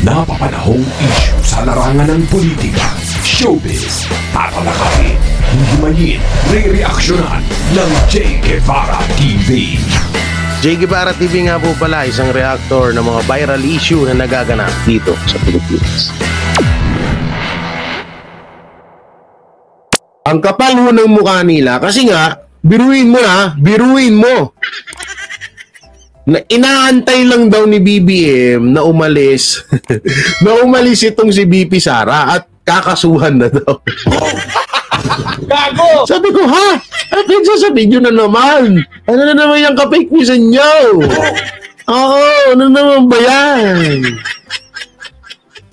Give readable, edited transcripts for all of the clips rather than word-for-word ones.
Napapanahong issue sa larangan ng politika, showbiz, tatalakayin, himayin, re-reaksyonan ng J. Guevara TV. J. Guevara TV nga po pala, isang reactor ng mga viral issue na nagaganap dito sa Pilipinas. Ang kapal ho ng mukha nila kasi nga, biruin mo. Na inaantay lang daw ni BBM na umalis na umalis itong si BP Sara at kakasuhan na daw. Gago! Sabi ko, ha? At sasabihin nyo na naman. Ano na naman yung ka-fake news nyo? Oo, ano naman ba yan?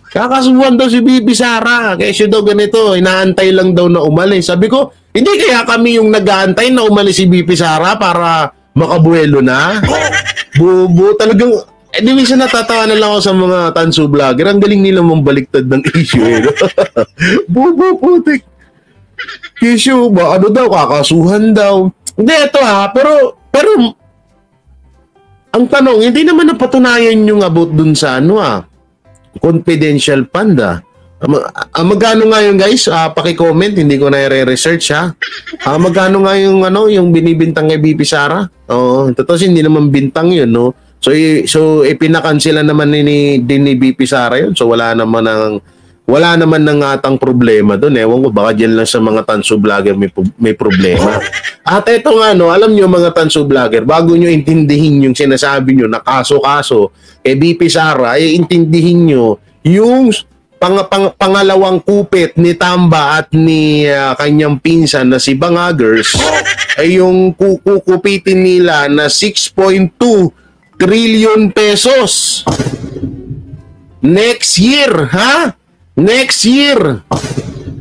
Kakasuhan daw si BP Sara. Kasi daw ganito, inaantay lang daw na umalis. Sabi ko, hindi kaya kami yung nag-aantay na umalis si BP Sara para makabuelo na? Bubo, talagang, di minsan natatawa na lang ako sa mga tanso vlogger. Ang galing nila mambaliktad ng issue. Bubo, putik. Issue ba? Ano daw? Kakasuhan daw. Hindi, ito pero, ang tanong, hindi naman napatunayan yung about dun sa confidential fund magkano nga yung guys? Paki-comment, hindi ko na i-research ha. Magkano nga yung yung binibintang kay BP Sara? Oo, totoo hindi naman bintang yun, no. So ipinakansela naman ni BP Sara yun. So wala naman ng atang problema doon. Ewan ko baka diyan lang sa mga tanso vlogger may problema. At eto nga alam niyo mga tanso vlogger, bago niyo intindihin yung sinasabi niyo na kaso-kaso kay BP Sara, ay intindihin niyo yung pangalawang kupit ni Tamba at ni kanyang pinsan na si Bangagers ay yung kukupitin nila na 6.2 trillion pesos next year, ha? Next year.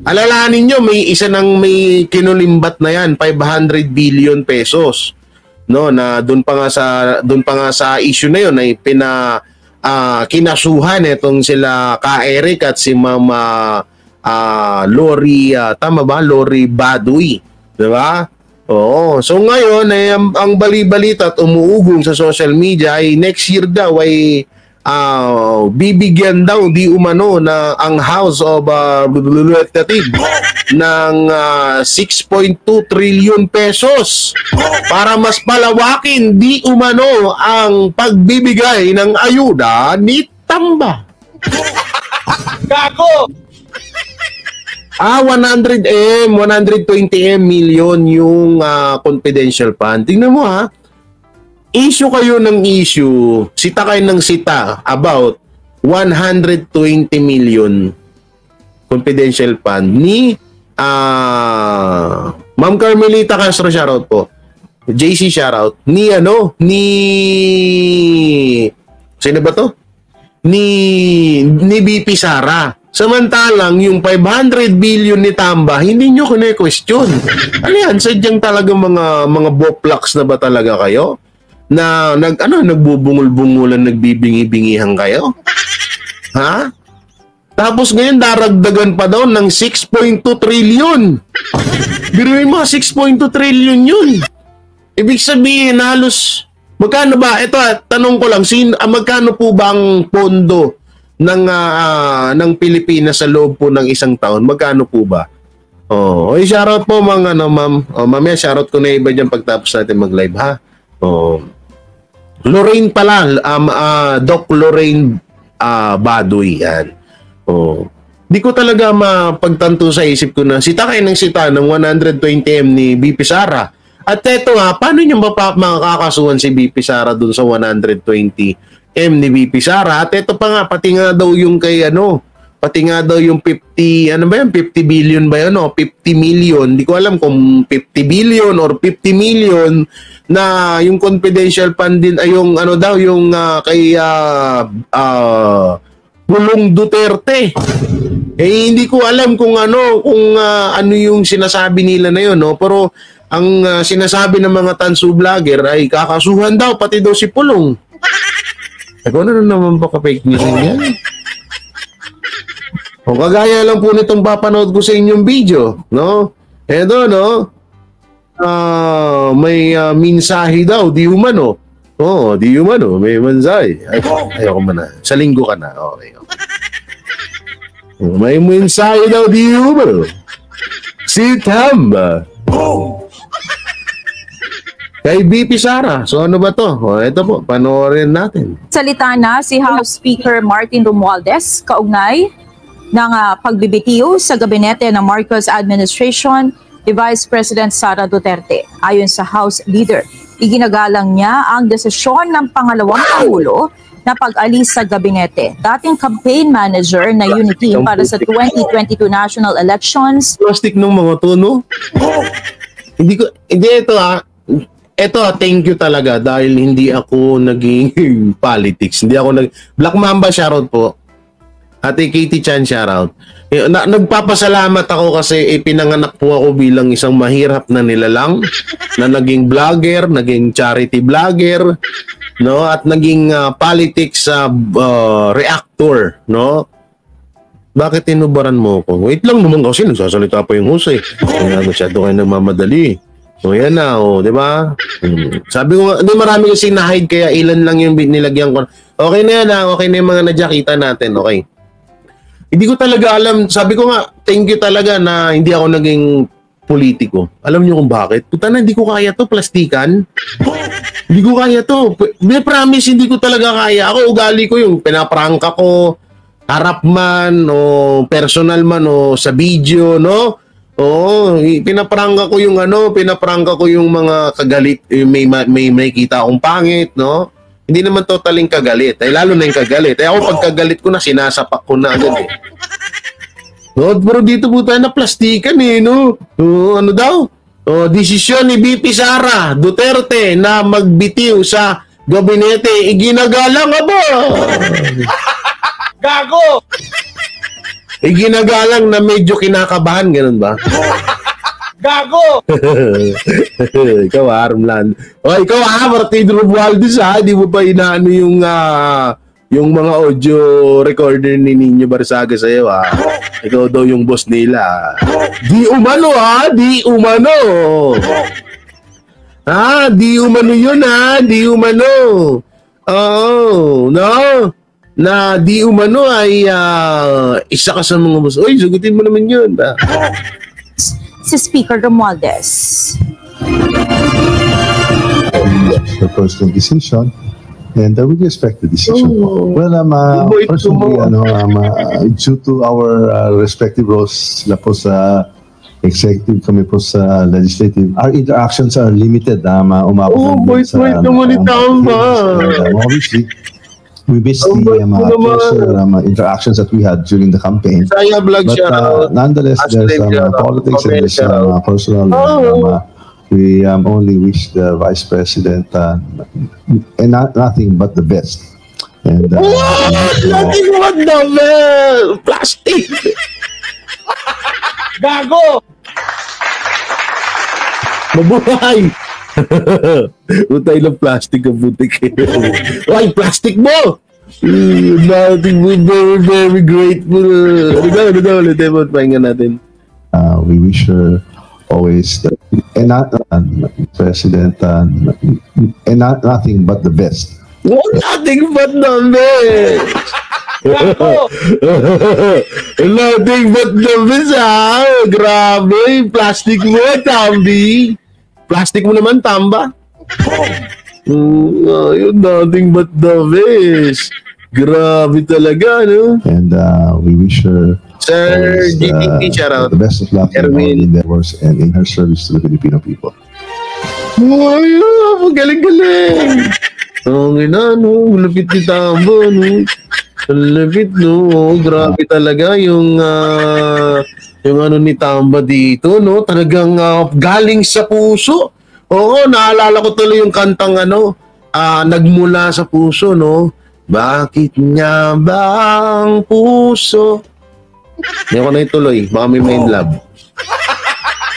Alalahanin nyo, may isa nang may kinulimbat na yan, 500 billion pesos. No, na doon pa nga sa issue na yun ay kinasuhan itong sila Ka Eric at si Mama Lori, tama ba? Lori Baduy, di ba? Oo. So ngayon ay ang bali-balita at umuugong sa social media ay next year daw ay bibigyan daw di umano na ang House of Representatives ng 6.2 trillion pesos para mas palawakin di umano ang pagbibigay ng ayuda ni Tamba. Gago! 120M million yung confidential fund. Tingnan mo ha. Issue kayo ng issue, sita kayo ng sita about 120 million confidential fund ni Ma'am Carmelita Castro, shoutout po. JC shoutout. Ni sino ba to? Ni BP Sara. Samantalang yung 500 billion ni Tamba, hindi nyo kine-question. Ano yan? Sadyang talaga mga boplaks na ba talaga kayo? Na nagbubungol-bungulan, nagbibingi-bingihan kayo? Ha? Tapos ngayon daragdagan pa daw ng 6.2 trillion. Biruin mo, 6.2 trillion yun. Ibig sabihin halos magkano ba? Ito, tanong ko lang, magkano po ba ang pondo ng Pilipinas sa loob po ng isang taon? Magkano po ba? Oh, shoutout po mga ma'am. Mamaya shoutout ko na iba diyan pagtapos natin mag-live ha. Oh. Lorraine pala, Doc Lorraine Baduy yan. Oh. Di ko talaga mapagtanto sa isip ko na sita kayo ng sita ng 120M ni BP Sara. At eto nga, paano nyo makakasuhan si BP Sara dun sa 120M ni BP Sara? At eto pa nga, pati nga daw yung pati nga daw yung 50 billion ba yun? 50 million. Di ko alam kung 50 billion or 50 million na yung confidential fund din ay yung kay Pulong Duterte. Hindi ko alam kung ano yung sinasabi nila na yun, no? Pero ang sinasabi ng mga tanso vlogger ay kakasuhan daw pati daw si Pulong. Ano na naman ba ka-fake news yan? O kagaya lang po nitong papanood ko sa inyong video, no? Eto, no? May mensahe daw, di umano, di umano, may mensahe. Ay, ayoko man na. Sa linggo ka na. Okay. May mensahe daw, di umano. Si Tamba. Kay BP Sara. So ano ba to? Ito po, panoorin natin. Salita na si House Speaker Martin Romualdez kaugnay ng pagbibitiw sa gabinete ng Marcos administration ni Vice President Sara Duterte. Ayon sa House Leader, iginagalang niya ang desisyon ng pangalawang Pangulo na pag-alis sa gabinete. Dating campaign manager na Unity para sa 2022 national elections. Plastic ng mga to, no? Hindi ito thank you talaga dahil hindi ako naging politics. Hindi ako Black Mamba shoutout po. Ate Katie Chan shoutout. Nagpapasalamat ako kasi pinanganak po ako bilang isang mahirap na nilalang na naging vlogger, naging charity vlogger, no, at naging politics reactor, no. Bakit tinubaran mo ko? Wait lang naman kasi nagsasalita pa yung host eh. Kaya masyado kayo nagmamadali. So yan na, di ba? Sabi ko, hindi marami kasi na-hide kaya ilan lang yung nilagyan ko. Okay na yan, okay na yung mga nadjakita natin, okay. Hindi ko talaga alam, sabi ko nga, thank you talaga na hindi ako naging politiko. Alam niyo kung bakit? Puta na, hindi ko kaya to, plastikan. Hindi ko kaya to. May promise, hindi ko talaga kaya. Ako, ugali ko yung pinaprangka ko, harap man, o personal man, o sa video, no? Oo, pinaprangka ko yung pinaprangka ko yung mga kagalit, may kita akong pangit, no? Hindi naman totaling kagalit. Ay, lalo na yung kagalit. Ay, ako pag kagalit ko na, sinasapak ko na agad eh. No, pero dito po tayo na plastikan eh, no? Ano daw? Desisyon ni BP Sara Duterte na magbitiw sa gabinete. Iginagalang ba? Gago! Iginagalang na medyo kinakabahan, ganun ba? Gago! Ikaw Armland. Ikaw Martin Romualdez Di mo pa inaano yung mga audio recorder ni Nino Barsaga sa'yo Ikaw daw yung boss nila. Di umano di umano. Di umano yun di umano. No? Na di umano ay isa ka sa mga boss. Uy, sagutin mo naman yun. Si Speaker Romualdez. The personal decision, and we respect the decision. Well, personally, due to our respective roles, sila po sa executive, kami po sa legislative, our interactions are limited. Wait naman itang ba? Obviously, we miss the closer interactions that we had during the campaign. But nonetheless, there's politics and there's personal. We only wish the Vice President and nothing but the best. And nothing but the best! Plastic! Gago! Mabuhay! Utay ng plastic ang butik. Ay, plastic mo! Nothing but very, very grateful. Ano daw ulit? Pahinga natin. We wish her always and not President and nothing but the best. Nothing but the best. Nothing but the best Grabe, plastic mo, Tambi. Plastic mo naman, Tamba. Nothing but the best. Grabe talaga, no? And we wish her Sir GTP, shout out. the best of luck in all endeavors and in her service to the Filipino people. Galing-galing. No? Lapit ni Tamba, no? Lapit, no? Grabe talaga yung ni Tamba dito, no? Talagang galing sa puso. Oo, naalala ko tuloy yung kantang nagmula sa puso, no? Bakit nga ba ang puso? Hindi ko na ituloy. Baka may main love.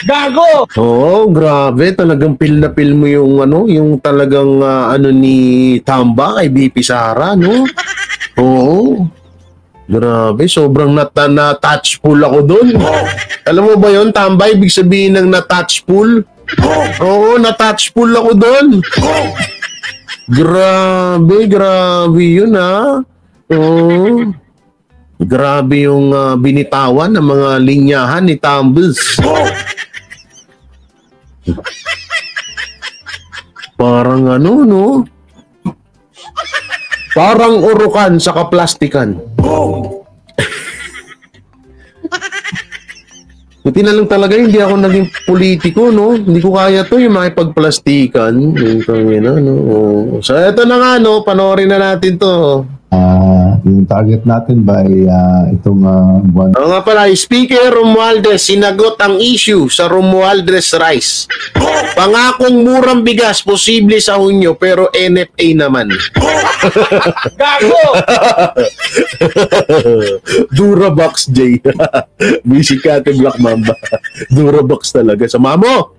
Gago! Oo, grabe. Talagang pil na pil mo yung yung talagang ni Tamba kay BP Sara, no? Oo. Grabe, sobrang na-touchful ako doon. Alam mo ba yon, Tamba? Ibig sabihin ng na-touchful? Oo, na-touchful ako doon. Grabe yun ha. Oh. Grabe yung binitawan ng mga linyahan ni Tumbles. Parang ano, no? Parang urukan sa kaplastikan. Buti na lang talaga hindi ako naging politiko, no? Hindi ko kaya to yung makipagplastikan. No? So, eto na nga, no? Panoorin na natin to. Yung target natin by itong buwan. Nga pala, Speaker Romualdez sinagot ang issue sa Romualdez Rice. Pangakong murang bigas posible sa Hunyo pero NFA naman. Gago! Durabox J. Busy ka ate Black Mamba. Durabox talaga. Sama mo!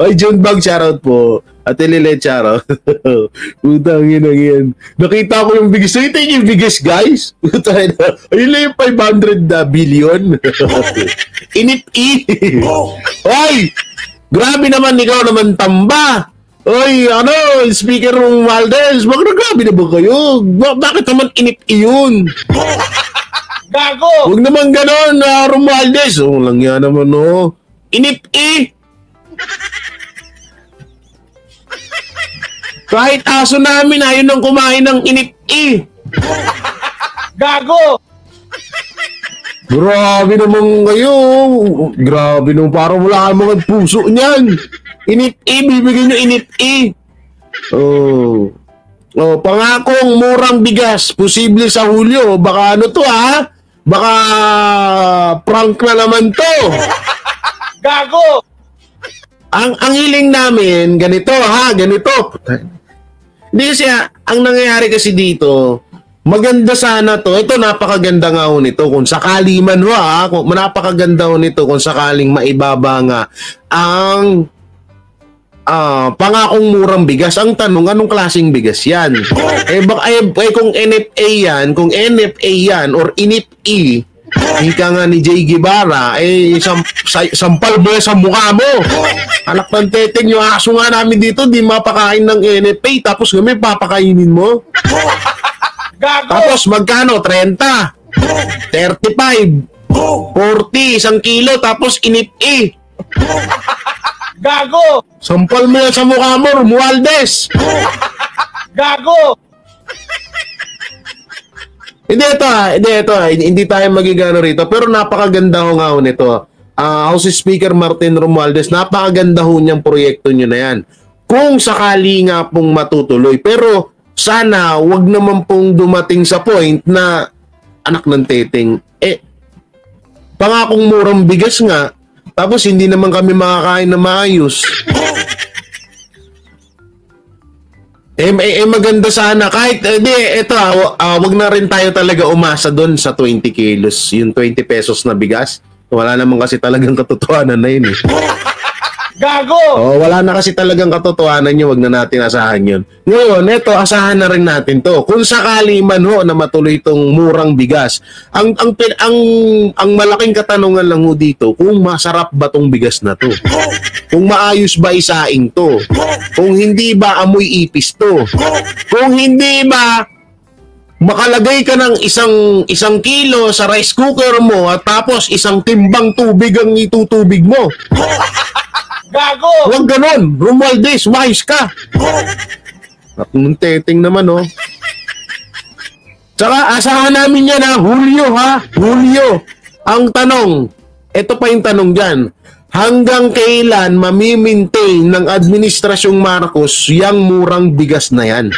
Ay, Junebag, shoutout po. Ate Lilet, shoutout. Utang yan. Nakita ko yung biggest. Nakita yung biggest, guys. Ayun lang yung 500 billion. Init-i. Oy! Grabe naman, ikaw naman tamba. Oy, Speaker Romualdez, grabe na ba kayo? Bakit naman init-i yun? Gago! Huwag naman ganon, Romualdez. Lang yan naman, no? Init-i. Kahit aso namin, ayaw nang kumain ng init-i. Gago! Grabe naman kayo. Grabe naman, parang wala kang mga puso niyan. Init-i, bibigyan nyo init-i. Pangakong murang bigas, posible sa Hulyo. Baka ano to, ha? Baka prank na naman to. Gago! Ang hiling namin, ganito, ha? Ganito. Hindi kasi, ang nangyayari kasi dito, maganda sana to. Ito, napakaganda nga ho nito. Kung sakali man ho, napakaganda ho nito kung sakaling maibaba nga ang pangakong murang bigas. Ang tanong, anong klaseng bigas yan? Kung NFA yan, or INIP-E, hika nga ni Jay Guevara, sampal mo sa mukha mo. Anak ng teteng, yung aso nga namin dito, di mapakain ng NFA, tapos kami papakainin mo. Gago! Tapos magkano? 30, 35, 40, 1 kilo, tapos INIP-E. Gago! Sampal mo yan sa mukha mo, Romualdez. Gago! Hindi tayo magigano rito, pero napakaganda ho nga ho nito. House Speaker Martin Romualdez, napakaganda ho niyang proyekto niyo na yan. Kung sakali nga pong matutuloy, pero sana wag naman pong dumating sa point na anak ng teteng, pangakong murang bigas nga, tapos hindi naman kami makakain na maayos. Maganda sana kahit wag na rin tayo talaga umasa doon sa 20 kilos, yung 20 pesos na bigas. Wala naman kasi talagang katotohanan na yun. Gago! Wala na kasi talagang katotohanan yun, wag na natin asahan yun. Ngayon, asahan na rin natin to. Kung sakali man na matuloy itong murang bigas, ang malaking katanungan lang dito, kung masarap ba tong bigas na to? Kung maayos ba isaing to? Kung hindi ba amoy ipis to? Kung hindi ba makalagay ka ng isang kilo sa rice cooker mo at tapos isang timbang tubig ang itutubig mo? Gago! Huwag ganon. Romualdez, mais ka. At nung teteng naman, Tsaka asahan namin yan, Hulyo, Hulyo. Ang tanong, ito pa yung tanong dyan. Hanggang kailan mamimaintain ng Administrasyong Marcos yung murang bigas na yan?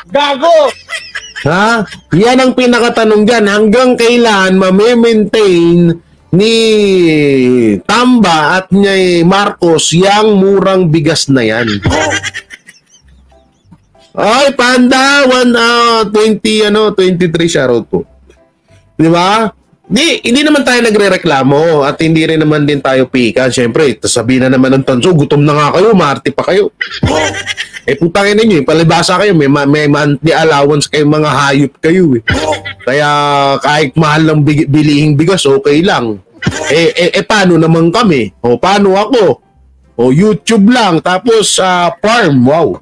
Gago! Yan ang pinakatanong dyan. Hanggang kailan mamimaintain ni Tamba at ni Marcos yang murang bigas na yan? Ay, Panda, 23 shoutout po. Di ba? Hindi naman tayo nagrereklamo at hindi rin naman din tayo pika. Siyempre, sabihin na naman ng tanso, gutom na nga kayo, maarte pa kayo. Putangin ninyo, palibasa kayo, may monthly allowance kayo, mga hayop kayo. Kaya kahit mahal ng bilihing bigas, okay lang. Paano naman kami? Paano ako? O YouTube lang, tapos farm, wow.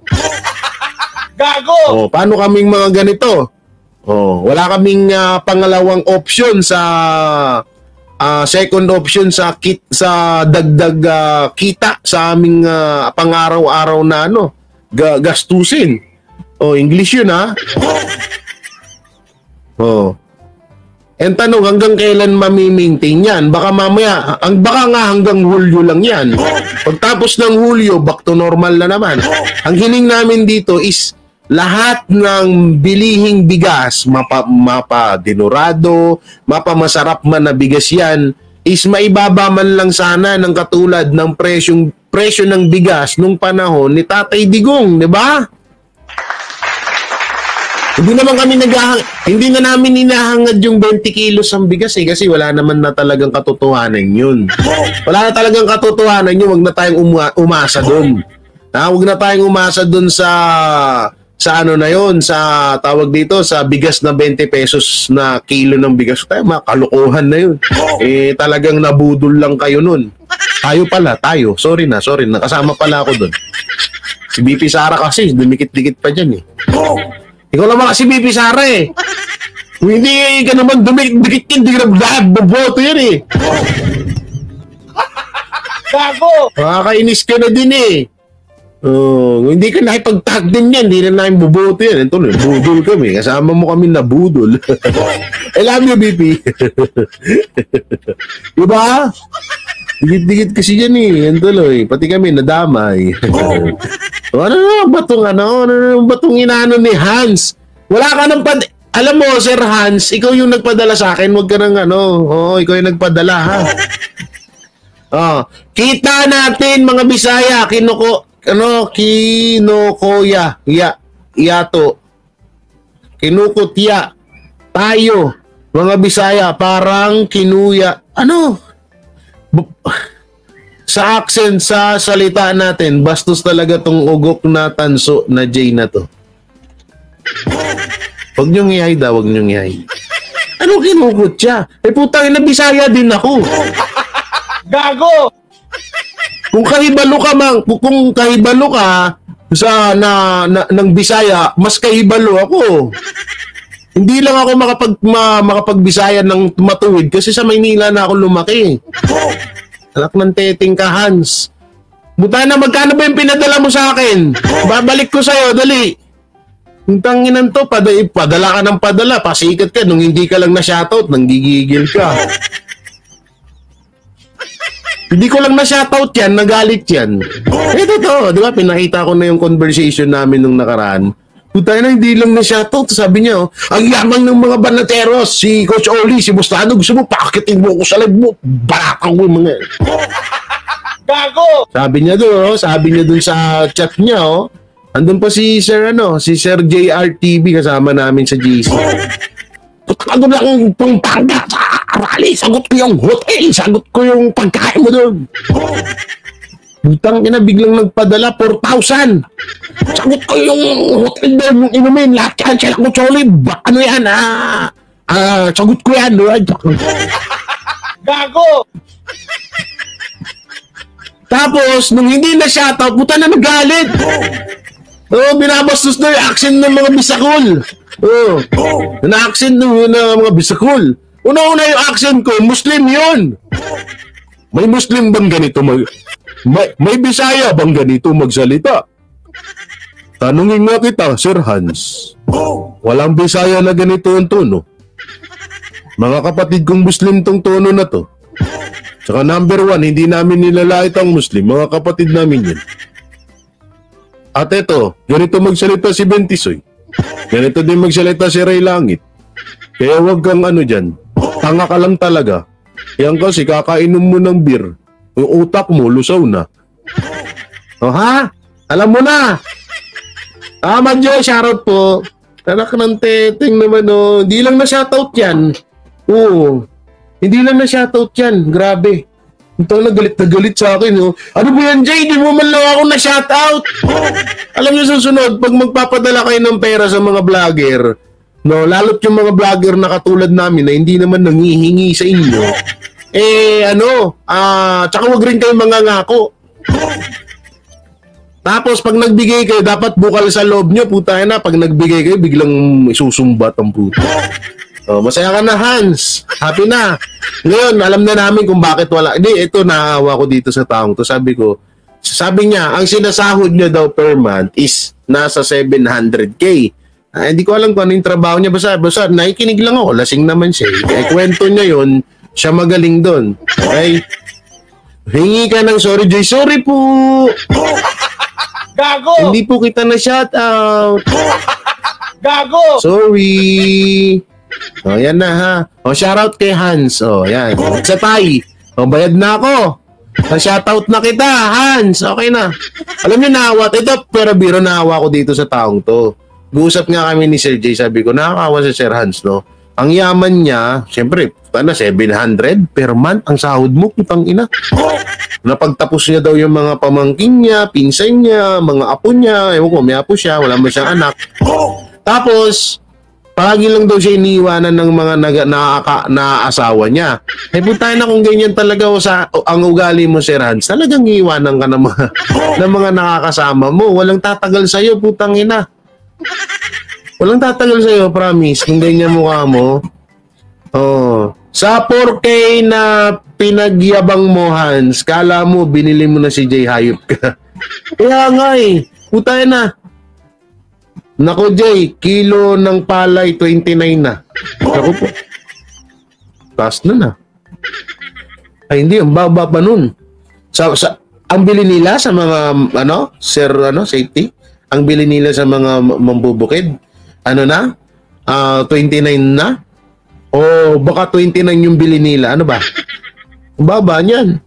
Gago! O, paano kaming mga ganito? O, wala kaming pangalawang option sa second option sa dagdag kita sa aming pang-araw-araw na gastusin. O, English yun ha. O. And tanong, hanggang kailan mamimaintain yan? Baka mamaya, baka nga hanggang Hulyo lang yan. Pagtapos ng Hulyo, back to normal na naman. Ang hiling namin dito is lahat ng bilihing bigas, mapa dinurado, mapa masarap man na bigas yan, is maibaba man lang sana ng katulad ng presyo ng bigas nung panahon ni Tatay Digong, di ba? Hindi na namin hinahangad yung 20 kilos ang bigas kasi wala naman na talagang katotohanan yun. Wala na talagang katotohanan yun, wag na tayong umasa doon. Wag na tayong umasa doon sa ano na yun, sa tawag dito, sa bigas na 20 pesos na kilo ng bigas. Tayo, makalokohan na yun. Talagang nabudol lang kayo nun. Tayo. Sorry na. Nakasama pala ako doon. Si BP Sara kasi, dumikit-dikit pa dyan eh. Ikaw naman kasi BP Sara eh. Kung hindi ka naman dumikit-dikit, hindi ka naman boboto yan eh. Gago! Makakainis ka na din eh. Hindi ka nakipag-tag din yan, hindi na namin buboto yan. Ito na, budol kami. Kasama mo kami na budol. I love you, BP. Diba? Dikit-dikit kasi yan eh. Yan tuloy. Pati kami nadamay. Ano batong inaano ni Hans? Wala ka ng alam mo, Sir Hans, ikaw yung nagpadala sa akin. Huwag ka ng ikaw yung nagpadala ha. Kita natin mga Bisaya, kinokoya, yato, kinukutya, tayo, mga Bisaya, parang kinuya, sa accent, sa salita natin, bastos talaga tong ugok na tanso na J na to. Huwag niyong ihay daw, huwag niyong ihay. Ano kinukutya? Putang ina, Bisaya din ako. Gago! Kung kahibalo ka sa ng Bisaya, mas kahibalo ako. Hindi lang ako makapagbisaya ng matuwid kasi sa Maynila na ako lumaki. Anak ng teting ka, Hans. Buta na, magkano ba yung pinadala mo sa akin? Babalik ko sa'yo, dali. Yung tanginan to, padala ka ng padala, pasikat ka, nung hindi ka lang na-shoutout, nanggigigil ka. Hindi ko lang na-shoutout yan, nagalit yan. Ito to, di ba, pinakita ko na yung conversation namin nung nakaraan. Buta na, hindi lang na-shoutout. Sabi niya, ang yamang ng mga banateros, si Coach Oli, si Bustano, gusto mo, pakitin mo ako sa live mo, balakang mo mga. Gago! Sabi niya doon sa chat niya, andun pa si Sir JRTV kasama namin sa GC. Ano lang pong pangga sa rally, sagot ko yung hotel, sagot ko yung pagkain mo doon. Butang ina, biglang nagpadala 4,000. Sagot ko yung hotel doon, yung inumin, lahat yan, sila ko solid. Ano yan, sagot ko yan. Gago! Tapos, nung hindi na shoutout, puta na nagalit. Binabastos na yung accent ng mga Bisakol. Na-accent ng mga Bisakol. Una-una yung accent ko, Muslim yun. May Muslim bang ganito may Bisaya bang ganito magsalita? Tanungin nga kita, Sir Hans. Walang Bisaya na ganito ang tono. Mga kapatid kong Muslim tong tono na to. Tsaka number 1, hindi namin nilalait ang Muslim. Mga kapatid namin yun. At eto, ganito magsalita si Bentisoy. Ganito din magsalita si Ray Langit. Kaya wag kang dyan. Tanga ka lang talaga. Yan kasi kakainom mo ng beer. Yung utak mo, lusaw na. Ha? Alam mo na. Madjo, shoutout po. Anak ng teteng naman, Hindi lang na shoutout yan. Hindi lang na shoutout yan. Grabe. Ito na galit sa akin, Ano ba yan, Jay? Di mo man lang ako na shoutout. Alam niyo, susunod, pag magpapadala kayo ng pera sa mga vlogger, lalo't yung mga vlogger na katulad namin na hindi naman nangihingi sa inyo, tsaka wag rin kayo mangangako. Tapos pag nagbigay kayo, dapat bukal sa loob nyo, puta na, pag nagbigay kayo, biglang isusumbat ang puta. Masaya ka na, Hans. Happy na. Ngayon, alam na namin kung bakit wala. Hindi, ito naawa ko dito sa taong to. Sabi niya, ang sinasahod niya daw per month is nasa 700K. Hindi ko alam kung ano yung trabaho niya. Basta nakikinig lang ako. Lasing naman siya. Kwento niya yun, siya magaling doon. Okay? Hingi ka ng sorry, Joy. Sorry po. Gago! Hindi po kita na shout out. Gago! Sorry. Yan na ha. Shout out kay Hans. Yan. Sa Tay. Bayad na ako. Shoutout na kita, Hans. Okay na. Alam niyo, naawa. Ito, pero biro naawa ko dito sa taong to. Guusap nga kami ni Sir Jay. Sabi ko, nakakawa si Sir Hans, no? Ang yaman niya, siyempre, 700 per month ang sahod mo, putang ina. Napagtapos niya daw yung mga pamangkin niya, pinsan niya, mga apo niya. Ewan ko, may apo siya, wala mo siyang anak. Tapos, palagi lang daw siya iniiwanan ng mga naasawa niya. Putay na kung ganyan talaga ang ugali mo, Sir Hans, talagang iiwanan ka ng mga nakakasama mo. Walang tatagal sa'yo, putang ina. Walang tatagal sa'yo, promise. Kung ganyan mukha mo. Sa 4K na pinagyabang mo, Hans, kala mo, binili mo na si Jay, hayop ka. Kaya nga putay na. Nako, Jay, kilo ng palay, 29 na. Nako po. Taas na. Ay, hindi, ang baba pa nun. Ang bili nila sa mga, safety, ang bili nila sa mga mambubukid, 29 na? O baka 29 yung bili nila, ano ba? Ang baba niyan.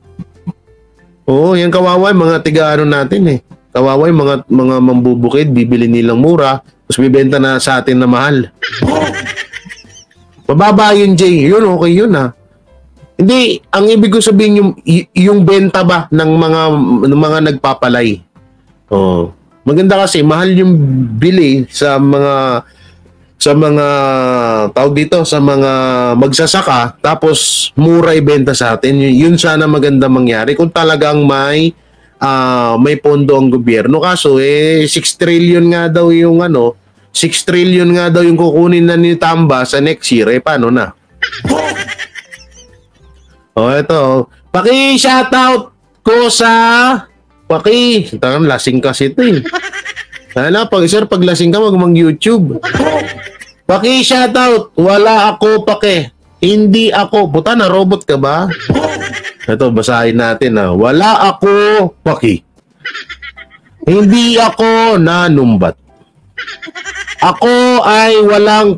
Yan kawawa, mga tiga-ano natin Kawawa yung mga mambubukid, bibili nilang mura, tapos bibenta na sa atin na mahal. Mababa yun, Jay. Yun, okay yun Hindi, ang ibig ko sabihin yung benta ba ng mga nagpapalay. Maganda kasi, mahal yung bili sa mga tawag dito, sa mga magsasaka, tapos mura ibenta sa atin. Yun sana maganda mangyari kung talagang may pondo ang gobyerno. Kaso 6 trillion nga daw yung 6 trillion nga daw yung kukunin na ni Tamba sa next year. Paano na? Ito. Paki-shoutout ko sa lasing kasi ito pag lasing ka, mag YouTube. Paki-shoutout. Wala ako hindi ako. Puta na, robot ka ba? Ito, basahin natin Wala ako hindi ako nanumbat. Ako ay walang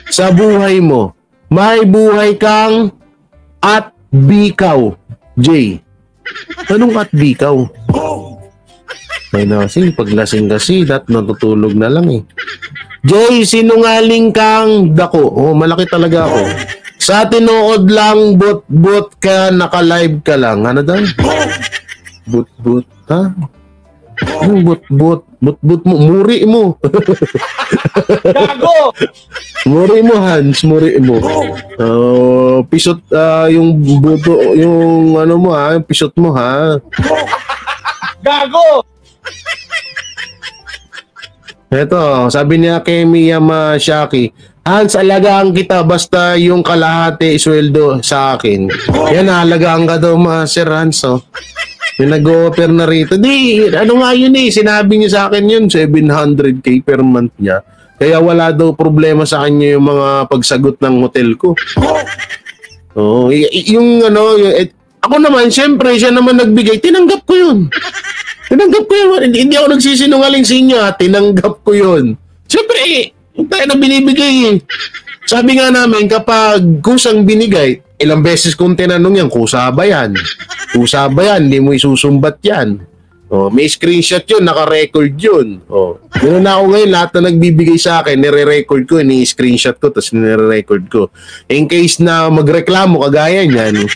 sa buhay mo. May buhay kang at bikaw, Jay. Anong at bikaw? May nasing, paglasing kasi, natutulog na lang Jay, sinungaling kang dako. Malaki talaga ako. Sa tinood lang, bot ka, naka-live ka lang. Ano daw? Bot, ha? Anong bot mo? Muri mo. Gago! Muri mo, Hans. Muri mo. Pisot, yung buto, yung mo yung pisot mo, ha? Gago! Ito, sabi niya kay Miyamashaki, Hans, alagaan kita basta yung kalahati sweldo sa akin. Yan, alagaan ka daw Sir Hans. Yung nag-o-offer na rito. Nga yun sinabi niya sa akin yun, 700K per month niya. Kaya wala daw problema sa kanya yung mga pagsagot ng hotel ko. Ako naman, syempre, siya naman nagbigay. Tinanggap ko yun. Hindi ako nagsisinungaling sa inyo. Tinanggap ko yun. Syempre, tayo na binibigay Sabi nga namin, kapag kusang binigay, ilang beses kong tinanong yan, kusa ba yan? Kusa ba yan? Hindi mo isusumbat yan. May screenshot yun, naka-record yun. Ganoon na ako ngayon, lahat na nagbibigay sa akin, nire-record ko, ni-screenshot ko, tapos nire-record ko. In case na magreklamo, kagaya niyan,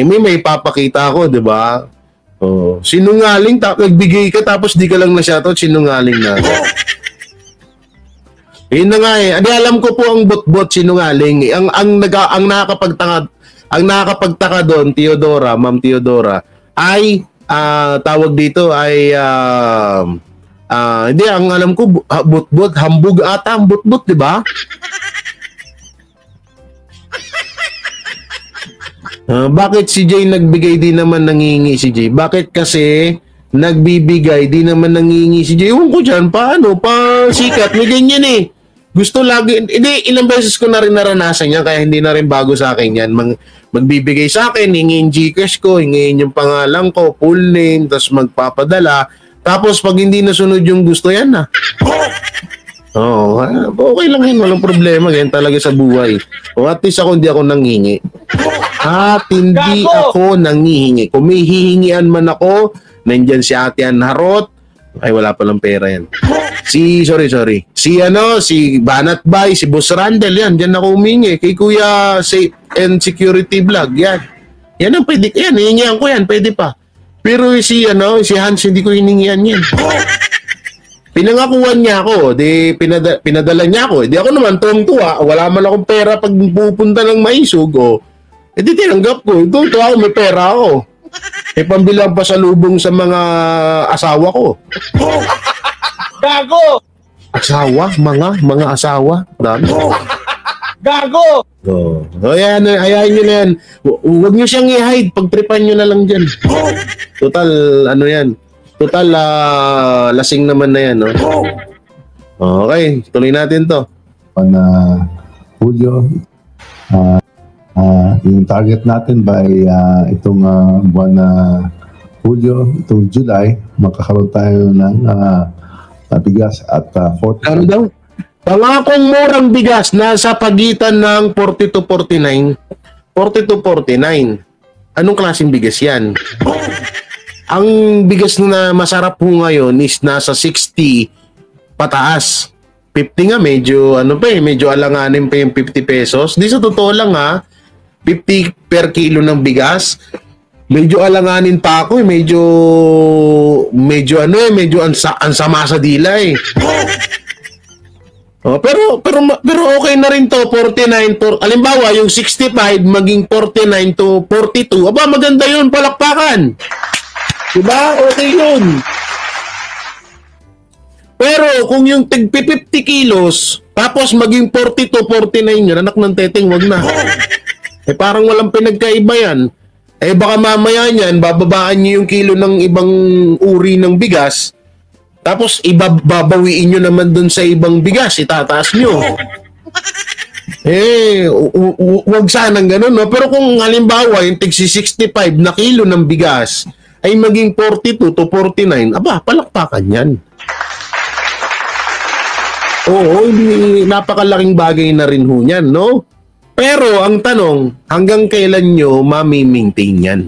may papakita ko, di ba? Sinungaling, nagbigay ka, tapos di ka lang na-shoutout, sinungaling na. Yun na nga Adi, alam ko po ang bot-bot sinungaling. Ang nakakapagtaka doon, Ma'am Teodora, ay tawag dito ay hindi, ang alam ko butbut, hambog ata ang butbut, di ba? Bakit si Jay nagbigay, di naman nangingi si Jay? Bakit kasi nagbibigay, di naman nangingi si Jay? Ewan ko dyan, paano? Pa sikat, may ganyan eh. Gusto lagi, hindi, ilang beses ko na rin naranasan yan, kaya hindi na rin bago sa akin yan. Magbibigay sa akin, hingin Gcash ko, hingin yung pangalan ko, full name, tapos magpapadala. Tapos pag hindi nasunod yung gusto, yan na. Oo, okay lang yun, walang problema, ganyan talaga sa buhay. O at least ako, hindi ako nanghingi. At hindi ako nanghihingi. Kung may hihingian man ako, nandyan si Ate Ann Harot, ay wala palang pera yan. Sorry. Si Banat Bay, si Boss Randall, yan, dyan ako humingi. Kay Kuya Safe and Security Vlog, yan. Yan ang pwede, yan, hihingian ko yan, pwede pa. Pero si Hans, hindi ko hiningian yan. Pinangakuan niya ako, di pinadala niya ako. Di ako naman tuwang-tuwa, wala man akong pera pag pupunta ng Maisog, di tinanggap ko. Ito ako, may pera ako. Pambilang pasalubong sa mga asawa ko. Gago! Asawa? Mga asawa? Dami. Gago! Ayan nyo na yan. Huwag nyo siyang i-hide. Pagtripan nyo na lang dyan. Total, yan. Total, lasing naman na yan, no? Okay, tuloy natin to. Julio, yung target natin by itong buwan na Julio, itong July, makakaroon tayo ng bigas at 40. Ano daw? Pangakong murang bigas nasa pagitan ng 40 to 49. 40 to 49. Anong klaseng bigas yan? Ang bigas na masarap po ngayon is nasa 60 pataas. 50 nga medyo medyo alanganin pa yung 50 pesos. Di sa totoo lang 50 per kilo ng bigas. Medyo alanganin pa ako medyo ansama sa dila eh. Pero okay na rin to, 49 halimbawa yung 65 maging 49 to 42. Aba, maganda yun, palakpakan. Diba? Okay yun. Pero kung yung 50 kilos tapos maging 40 to 49 yun, anak ng teteng, wag na. Parang walang pinagkaiba yan. Baka mamaya niyan, bababaan nyo yung kilo ng ibang uri ng bigas. Tapos ibabawiin nyo naman dun sa ibang bigas, itataas nyo. Wag sanang ganun, no? Pero kung halimbawa, yung tigsi 65 na kilo ng bigas ay maging 42 to 49, aba, palakpakan yan. Oo, napakalaking bagay na rin ho yan, no? Pero ang tanong, hanggang kailan nyo mami-maintain yan?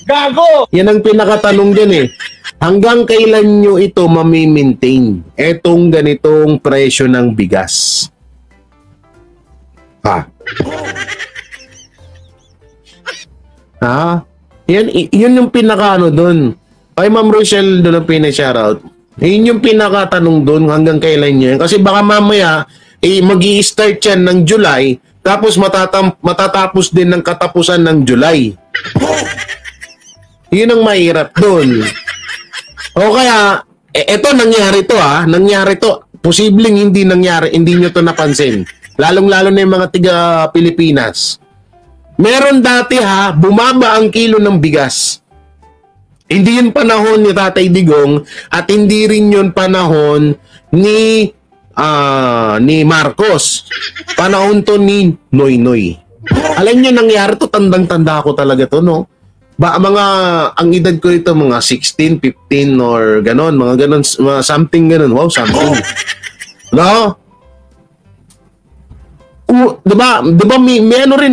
Gago! Yan ang pinakatanong dyan eh. Hanggang kailan nyo ito mami-maintain? Etong ganitong presyo ng bigas. Yun yung pinakaano doon. Ay, Ma'am Rochelle, doon ang pinashoutout. Yun yung pinakatanong doon, hanggang kailan nyo yan. Kasi baka mamaya, mag-i-start yan ng July, tapos matatapos din ng katapusan ng July. Yun ang mahirap doon. O kaya, eto nangyari to. Posibleng hindi nangyari, hindi nyo to napansin. Lalong-lalo na yung mga tiga Pilipinas. Meron dati bumaba ang kilo ng bigas. Hindi yun panahon ni Tatay Digong at hindi rin yun panahon ni Marcos. Panahon to ni Noynoy. Alam nyo, nangyari to, tandang-tanda ko talaga to, no? Ang edad ko ito, mga 16, 15 or ganon, mga ganon, something ganon. Wow, something. No? Diba may ano rin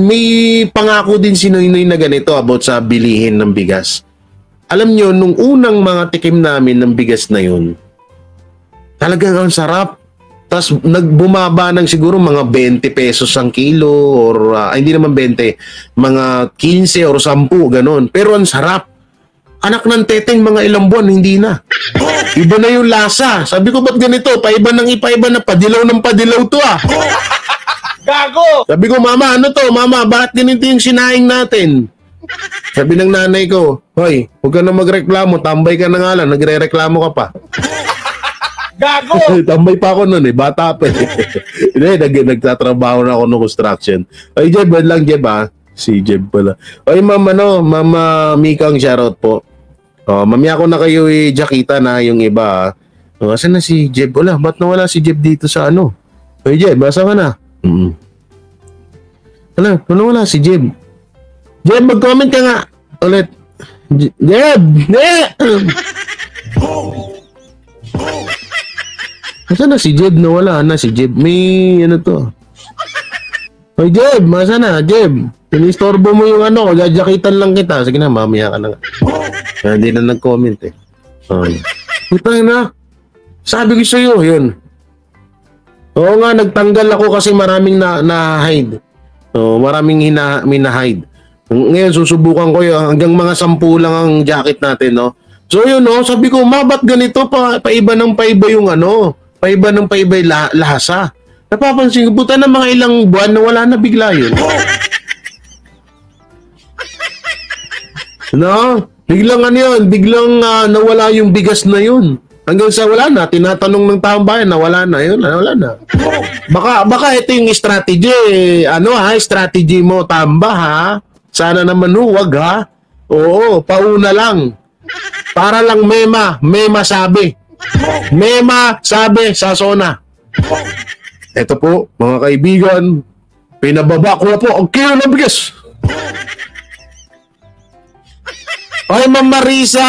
may pangako din si Noynoy na ganito about sa bilihin ng bigas. Alam nyo, nung unang mga tikim namin ng bigas na yun, talagang ang sarap. Tapos nagbumaba ng siguro mga 20 pesos ang kilo or hindi naman 20, mga 15 or 10, ganun. Pero ang sarap. Anak ng teteng, mga ilang buwan, hindi na. Iba na yung lasa. Sabi ko, ba't ganito? Paiba na, padilaw ng padilaw to Gago! Sabi ko, Mama, ano to? Mama, bakit ganito yung sinaing natin? Sabi ng nanay ko, hoy, huwag ka na magreklamo, tambay ka na nga lang, nagre-reklamo ka pa. Gago! Tambay pa ako noon bata pa Hindi, nagtatrabaho na ako ng construction. Ay, Jeb, lang Jeb Si Jeb pala. Ay, Mama Mikang shoutout po. Mamaya ko na kayo Jakita na yung iba. Asan na si Jeb? Ba't nawala si Jeb dito sa ano? Ay, Jeb, basa ka na. Wala si Jeb. Jeb, mag-comment ka nga. Ulit. Jeb! Masa na si Jeb? Nawala na si Jeb. May ano to. Hoy Jeb, masa na? Jeb, inistorbo mo yung ano. Jajakitan lang kita. Sige na, mamaya ka na. Hindi na nag-comment Putang na. Sabi ko sa'yo, yun. Oo nga, nagtanggal ako kasi maraming na-hide. Maraming mina-hide. Ngayon, susubukan ko yun. Hanggang mga 10 lang ang jacket natin, no? So, yun, no? Sabi ko, ba't ganito? Paiba ng paiba yung ano? Paiba ng paiba yung lahasa. Napapansin ko, puta na mga ilang buwan na wala na bigla yun. No? Biglang ano yun? Biglang nawala yung bigas na yun. Hanggang sa wala na. Tinatanong ng taong bayan na wala na yun. Wala na. Baka ito yung strategy. Strategy mo, Tamba, ha? Sana naman huwag, ha? Oo, pauna lang. Para lang mema sabi. Mema sabi sa zona. Ito po, mga kaibigan, pinababa ko na po ang kilo ng bigas. Ay, Ma'am Marisa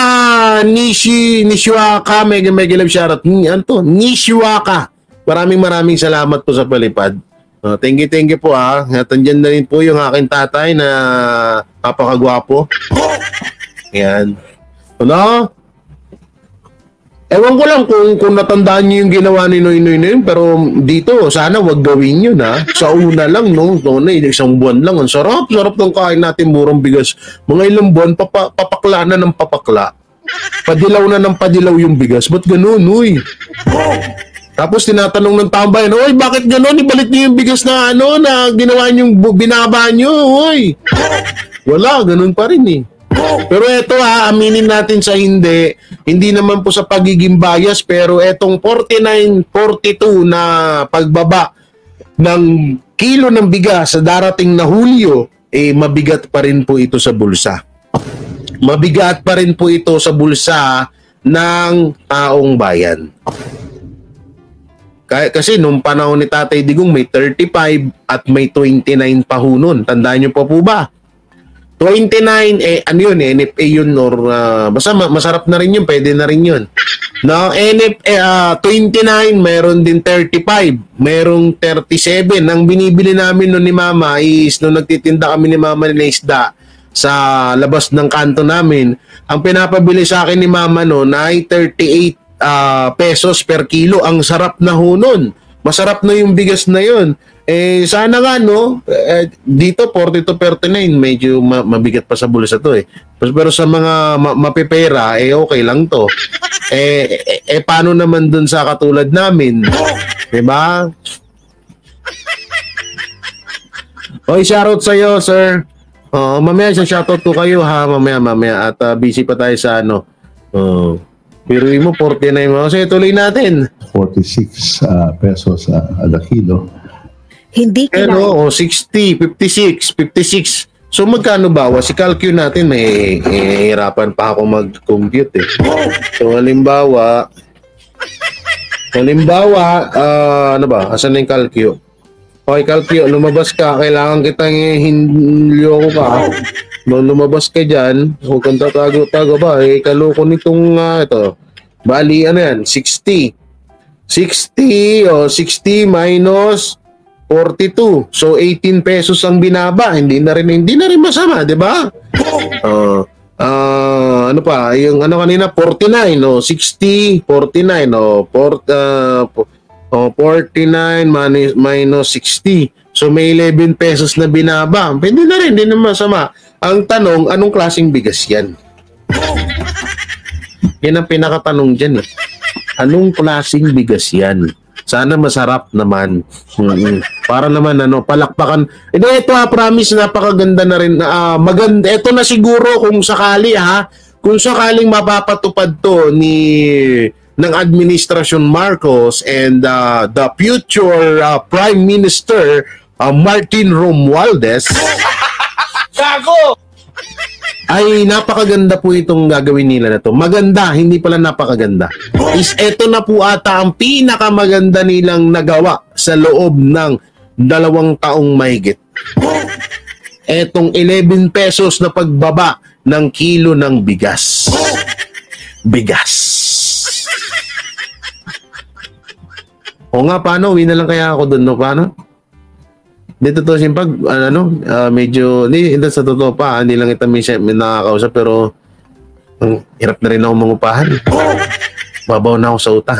Nishiwaka, mega love shoutout. Nishiwaka. Maraming salamat po sa palipad. Thank you po ha. Nandiyan na rin po yung aking tatay na napakagwapo. Yan. Ewan ko lang kung natandaan niyo yung ginawa ni Noy Noy, pero dito, sana wag gawin yun ha. Sa una lang, no? Isang buwan lang. Ang sarap ng kain natin, murang bigas. Mga ilang buwan, papakla na ng papakla. Padilaw na ng padilaw yung bigas. Ba't ganun, Noy? Tapos tinatanong ng tambayan, oy, bakit gano'n? Ibalik niyo yung bigas na na ginawa niyo, binaba niyo, oy. Wala, ganun pa rin eh. Pero eto aminin natin sa hindi naman po sa pagiging bias, pero etong 49-42 na pagbaba ng kilo ng bigas sa darating na Hulyo, mabigat pa rin po ito sa bulsa. Mabigat pa rin po ito sa bulsa ng taong bayan. Kasi nung panahon ni Tatay Digong may 35 at may 29 pa ho nun. Tandaan nyo pa po ba? 29, ano yun, NFA yun or basta masarap na rin yun, pwede na rin yun. No, 29, meron din 35, merong 37. Ang binibili namin nun ni Mama is nung nagtitinda kami ni Mama ng isda sa labas ng kanto namin, ang pinapabili sa akin ni Mama nun ay 38 pesos per kilo. Ang sarap na ho nun. Masarap na yung bigas na yun. Sana nga, no? Dito, 42-39, medyo mabigat pa sa bulsa to Pero sa mga mapipera, okay lang to. Paano naman dun sa katulad namin? Diba? Oy, shoutout sa'yo, sir. Mamaya shoutout ko kayo, ha? Mamaya. At busy pa tayo sa ano. Pero mo 49 mo. Kasi tuloy natin. 46 pesos a kilo. Hindi pero 60, 56. So magkano bawas? I-calculate natin, may hirapan pa ako mag-compute So halimbawa, ano ba? Asan na yung calculate? Okay, calculate. Lumabas ka. Kailangan kitang hinlyo ko pa. Nung lumabas ka dyan, huwag kang tatago-tago ba? Kaloko nitong ito. Bali, ano yan? 60 minus 42. So, 18 pesos ang binaba. Hindi na rin masama, di ba? Ano pa? Yung ano kanina, 49. 60, 49. 49 minus 60. So, may 11 pesos na binaba. Pwede na rin, hindi na masama. Ang tanong, anong klaseng bigas yan? Yan ang pinakatanong dyan Anong klaseng bigas yan? Sana masarap naman. Para naman palakpakan. Ito promise, napakaganda na rin. Maganda. Ito na siguro kung sakali kung sakaling mapapatupad to ng administrasyon Marcos and the future Prime Minister Martin Romualdez. Gago! Ay napakaganda po itong gagawin nila na to. Maganda, hindi pala napakaganda. Ito na po ata ang pinakamaganda nilang nagawa sa loob ng 2 taong mahigit. Etong 11 pesos na pagbaba ng kilo ng bigas. O nga, paano? Uwi na lang kaya ako doon, no? Paano? Dito to simpag, medyo, hindi sa totoo pa, hindi lang kita may nakakausap, pero ang hirap na rin ako mangupahan. Babaw na ako sa utang.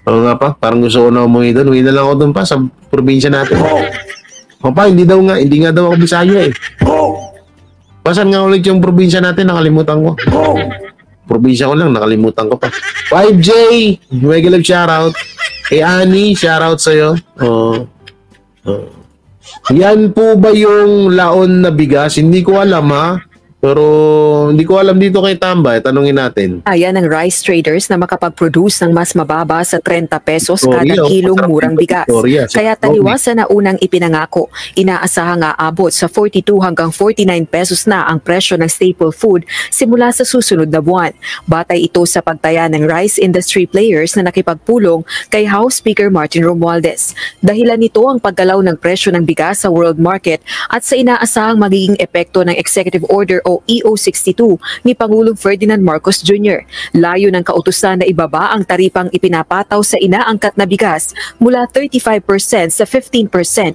O nga pa, parang gusto ko na umuwi doon. Uwi na lang ako doon pa sa probinsya natin. O pa, hindi nga daw ako Bisaya eh. Pasan nga ulit yung probinsya natin, nakalimutan ko. Probinsya ko lang, nakalimutan ko pa. 5J, mega love shoutout. Kay Annie, shoutout sa'yo. Yan po ba yung laon na bigas? Hindi ko alam pero hindi ko alam dito kay Tambay. Tanungin natin. Ayan ang rice traders na makapag-produce ng mas mababa sa 30 pesos kada kilong murang bigas. Kaya taliwasan na unang ipinangako. Inaasahang aabot sa 42 hanggang 49 pesos na ang presyo ng staple food simula sa susunod na buwan. Batay ito sa pagtaya ng rice industry players na nakipagpulong kay House Speaker Martin Romualdez. Dahilan nito ang paggalaw ng presyo ng bigas sa world market at sa inaasahang magiging epekto ng Executive Order o EO62 ni Pangulong Ferdinand Marcos Jr. Layo ng kautusan na ibaba ang taripang ipinapataw sa inaangkat na bigas mula 35% sa 15%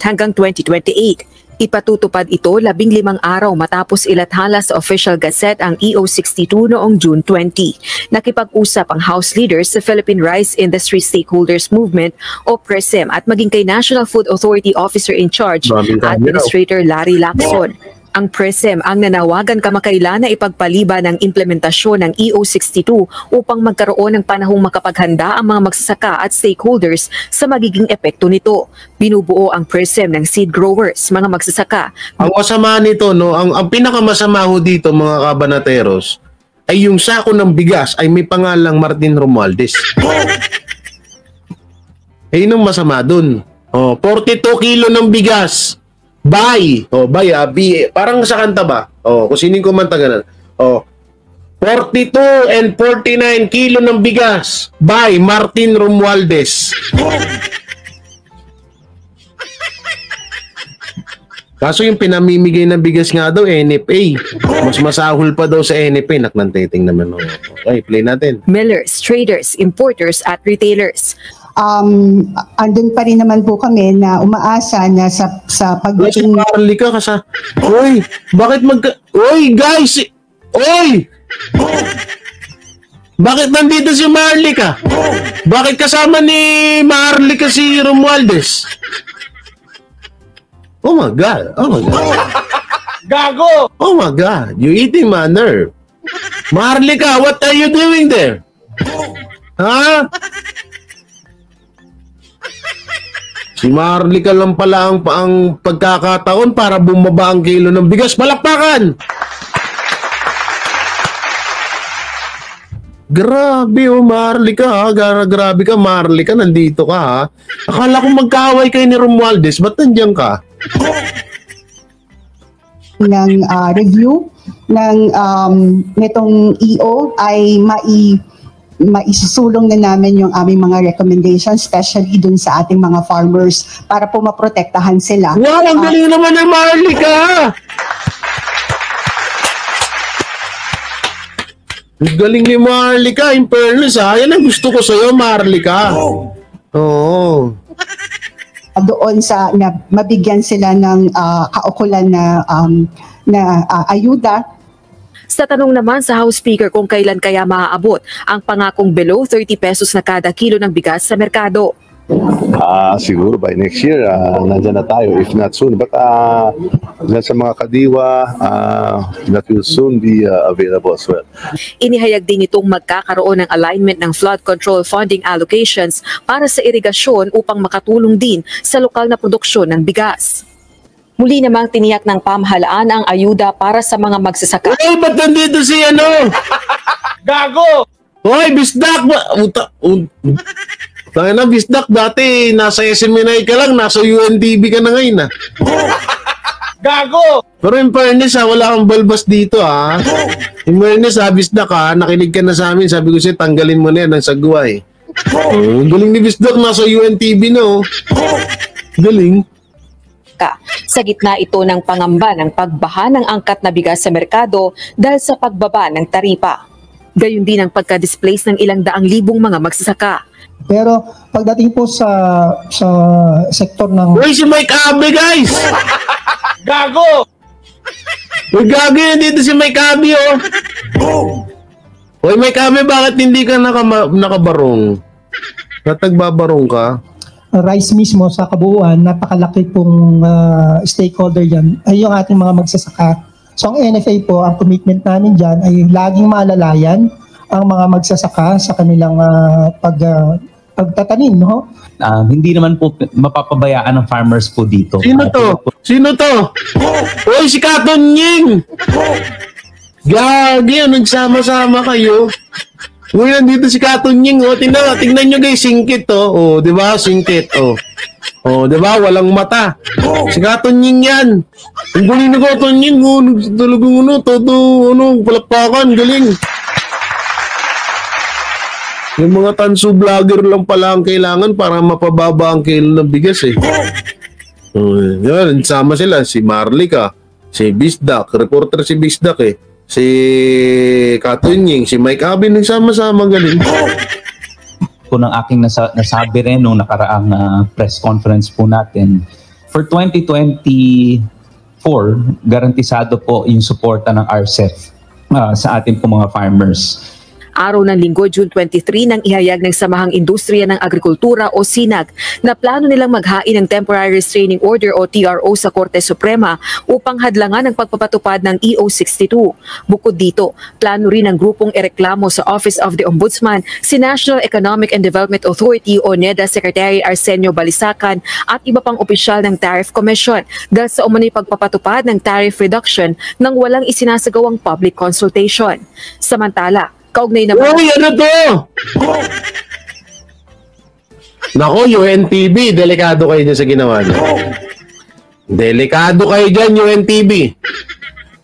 hanggang 2028. Ipatutupad ito 15 araw matapos ilathala sa Official Gazette ang EO62 noong June 20. Nakipag-usap ang House leaders sa Philippine Rice Industry Stakeholders Movement o PRESEM at maging kay National Food Authority Officer in Charge, Administrator Larry Lacson. Ang PRESEM ang nanawagan kamakailan na ipagpaliban ng implementasyon ng EO62 upang magkaroon ng panahong makapaghanda ang mga magsasaka at stakeholders sa magiging epekto nito. Binubuo ang PRESEM ng seed growers, mga magsasaka. Ang masama nito, ang pinakamasama ho dito mga kabanateros, ay yung sako ng bigas ay may pangalang Martin Romualdez. Ayun ang masama dun. 42 kilo ng bigas. Buy. Parang sa kanta ba? Kung sining kumanta ganun. 42 and 49 kilo ng bigas. Buy Martin Romualdez. Kaso yung pinamimigay ng bigas nga daw, NFA. Mas masahol pa daw sa NFA. Naknantiting naman. Okay, play natin. Millers, traders, importers at retailers. Andun pa rin naman po kami na umaasa na sa pagdating... Marley ka kasi. Oy, bakit Oy, guys! Oy! Bakit nandito si Marley ka? Bakit kasama ni Marley ka si Romualdez? Oh my God. Gago! Oh my God. You eating my nerve. Marley ka, what are you doing there? Si Marlica lang pala ang pagkakataon para bumaba ang kilo ng bigas. Palakpakan! Grabe Marlica grabe ka Marlica, nandito ka Akala ko magkaaway kayo ni Romualdez, ba't nandiyan ka? Ng review ng nitong EO ay maisusulong na namin yung aming mga recommendations, especially dun sa ating mga farmers para po maprotektahan sila. Wow, ang galing naman ng Marlica! Ang galing ni Marlica, in fairness yan ang gusto ko sa'yo, Marlica. Oo. Doon sa mabigyan sila ng kaukulan na ayuda. Sa tanong naman sa House Speaker kung kailan kaya maaabot ang pangakong below 30 pesos na kada kilo ng bigas sa merkado. Siguro by next year, nandyan na tayo, if not soon. But dyan sa mga kadiwa, that will soon be available as well. Inihayag din itong magkakaroon ng alignment ng flood control funding allocations para sa irigasyon upang makatulong din sa lokal na produksyon ng bigas. Muli namang tiniyak ng pamahalaan ang ayuda para sa mga magsasaka. Ay, ba't nandito si ano? Gago! Hoy, Bisdak! Tayo na, Bisdak, dati nasa SMNI ka lang, nasa UNTV ka na ngayon Gago! Pero in fairness wala kang balbas dito In fairness Bisdak nakinig ka na sa amin, sabi ko siya, tanggalin mo na yan ang sagway. Ang galing ni Bisdak, nasa UNTV na Galing. Sa gitna ito ng pangamba ng pagbaha ng angkat na bigas sa merkado dahil sa pagbaba ng taripa. Gayon din ang pagka-displace ng ilang daang libong mga magsasaka. Pero pagdating po sa sektor ng... Uy, si Mike Abe, guys! Gago! Uy, gago yun dito si Mike Abe, Uy, Mike Abe, bakit hindi ka nakabarong? Ba't nagbabarong ka? Rice mismo sa kabuuan, napakalaki pong stakeholder yan ay yung ating mga magsasaka. So ang NFA po, ang commitment namin dyan ay laging maalalayan ang mga magsasaka sa kanilang pagtatanim, no? Hindi naman po mapapabayaan ng farmers po dito. Sino to? Sino to? Uy, si Katon Ying! Gagi, nagsama-sama kayo. Uy, nandito si Katon Ying, tingnan nyo guys, singkit di ba? Singkit, di ba? Walang mata. Si Katon Ying yan. Ang galing na Katon Ying, talagang palakpakan, galing. Yung mga tanso vlogger lang pala ang kailangan para mapababa ang kilo ng bigas Yan, sama sila, si Marlica, si Bisdak, reporter si Bisdak si Katunying, si Mike Abe, nagsama-sama, galing. Kung ang aking nasabi rin nung nakaraang press conference po natin, for 2024, garantisado po yung suporta ng RCEP sa ating po mga farmers. Araw ng Linggo, June 23, nang ihayag ng Samahang Industriya ng Agrikultura o SINAG na plano nilang maghain ng Temporary Restraining Order o TRO sa Korte Suprema upang hadlangan ang pagpapatupad ng EO62. Bukod dito, plano rin ng grupong ireklamo sa Office of the Ombudsman si National Economic and Development Authority o NEDA Secretary Arsenio Balisacan at iba pang opisyal ng Tariff Commission dahil sa umano'y pagpapatupad ng tariff reduction nang walang isinasagawang public consultation. Samantala, kaugnay naman... Uy, ano to? Nako, UNTV, delikado kayo dyan sa ginawa niyo. Delikado kayo dyan, UNTV.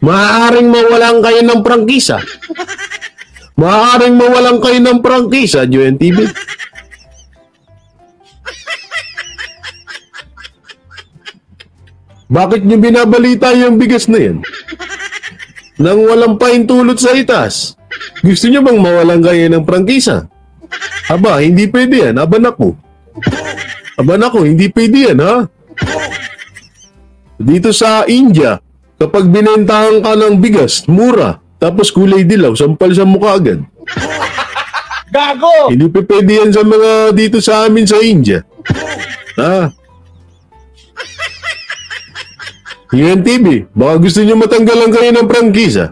Maaaring mawalan kayo ng prangkisa. Maaaring mawalan kayo ng prangkisa, UNTV. Bakit niyo binabalita yung bigas na yan? Nang walang paintulot sa itas. Gusto niyo bang mawalan kayo ng prangkisa? Aba, hindi pwede yan. Aba naku, hindi pwede yan, Dito sa India, kapag binentahan ka ng bigas, mura, tapos kulay dilaw, sampal sa mukha agad. Gago! Hindi pwede yan sa mga dito sa amin sa India. UNTV, baka gusto niyo matanggalan kayo ng prangkisa.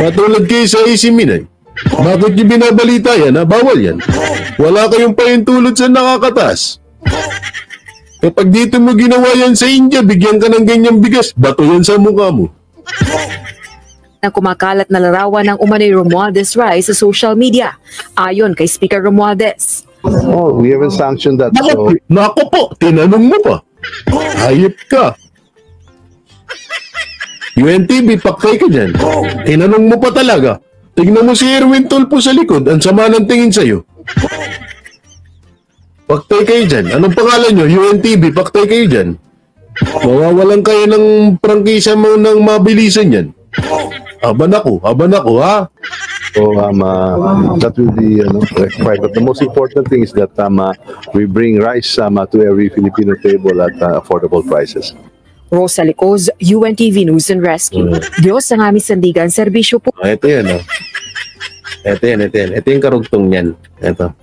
Matulad kayo sa AC Minay. Bakit niyo binabalita yan? Bawal yan. Wala kayong paintulot sa nakakatas. Kapag dito mo ginawa yan sa India, bigyan ka ng ganyang bigas, bato yan sa mukha mo. Ang kumakalat na larawan ng umano'y Romualdez rise sa social media. Ayon kay Speaker Romualdez. We haven't sanctioned that. So... Naku po, tinanong mo pa. Hayop ka. UNTV, pakkay ka dyan. Tinanong mo pa talaga. Tignan mo si Erwin Tulfo sa likod, ang sama ng tingin sa'yo. Paktay kayo dyan. Anong pangalan nyo? UNTV, paktay kayo dyan. Mawawalan kayo ng prangkisa mo ng mabilisan yan. Aba naku, ha? So that will be required. But the most important thing is that we bring rice to every Filipino table at affordable prices. Rosa Licoz, UNTV News and Rescue. Diyos ang aming sandigan, serbisyo po. Ito yan, Ito yan. Ito yung karugtong yan. Ito.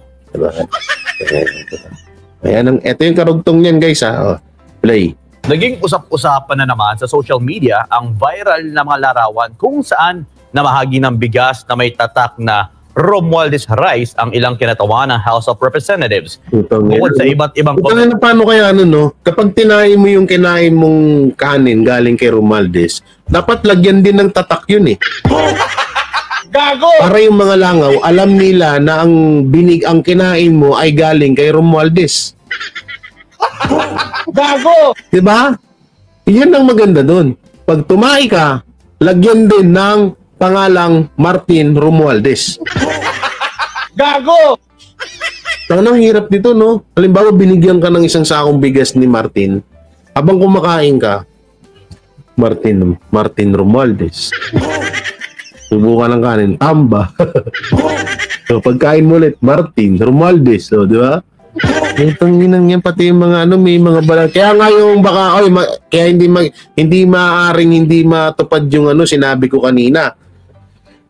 Ayan, ito yung karugtong niyan guys ha. Play. Naging usap-usapan na naman sa social media ang viral na mga larawan kung saan namahagi ng bigas na may tatak na Romualdez Rice ang ilang kinatawan ng House of Representatives. Bukod sa iba't ibang... Paano kaya no? Kapag tinahin mo yung kinain mong kanin galing kay Romualdez, dapat lagyan din ng tatak yun eh. Gago! Para yung mga langaw, alam nila na ang kinain mo ay galing kay Romualdez. Gago! Diba? Yan ang maganda doon. Pag tumahi ka, lagyan din ng pangalang Martin Romualdez. Gago! Tanang hirap dito, no? Halimbawa, binigyan ka ng isang sakong bigas ni Martin. Habang kumakain ka, Martin Romualdez. Subukan ng kanin, tamba. So, pagkain mo ulit, Martin Romualdez. So, di ba? Itong ginang yan, pati yung mga may mga balang. Kaya nga yung baka, kaya hindi maaaring hindi matupad yung sinabi ko kanina.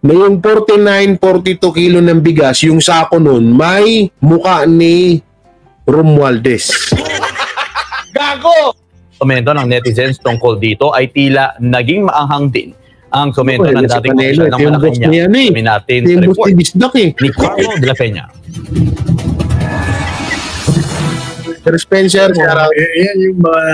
May yung 49-42 kilo ng bigas, yung sako nun, may mukha ni Romualdez. Gago! Komento ng netizens tungkol dito ay tila naging maanghang din ang komento ng dating official ng Malacanang. Kami natin sa report ni Carlo de la Peña. Sir Spencer, yan yung mga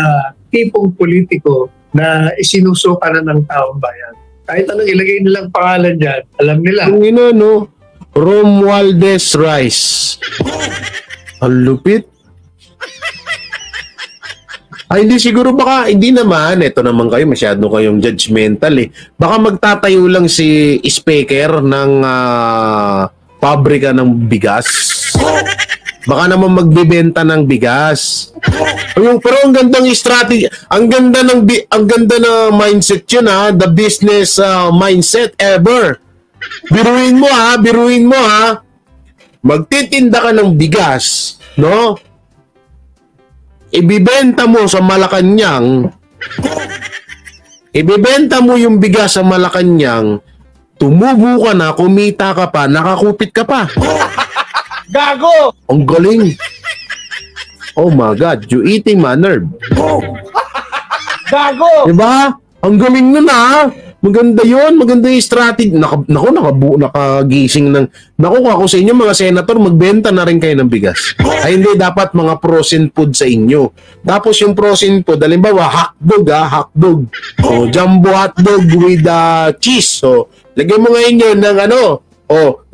tipong politiko na isinusuka na ng taong bayan. Kahit anong ilagay nilang pangalan dyan, alam nila. Yung Romualdez Rice. Ang lupit. Ay, hindi siguro hindi naman. Ito naman kayo, masyado kayong judgmental eh. Baka magtatayo lang si speaker ng pabrika ng bigas. Baka naman magbebenta ng bigas. Pero ang gandang strategy, ang ganda na mindset yun the business mindset ever. Biruin mo ha. Magtitinda ka ng bigas, no? Ibibenta mo sa Malacanang. Ibibenta mo yung bigas sa Malacanang. Tumubo ka na, kumita ka pa, nakakupit ka pa. Gago! Ang galing. Oh my God, you eating my nerve. Gago! Diba? Ang galing nun Maganda yun, maganda yung strategy. Nakagising ng... Ako sa inyo mga senator, magbenta na rin kayo ng bigas. Ay hindi, dapat mga frozen food sa inyo. Tapos yung frozen food, halimbawa, hotdog. So, jumbo hotdog with cheese. So, lagyan mo ngayon yun ng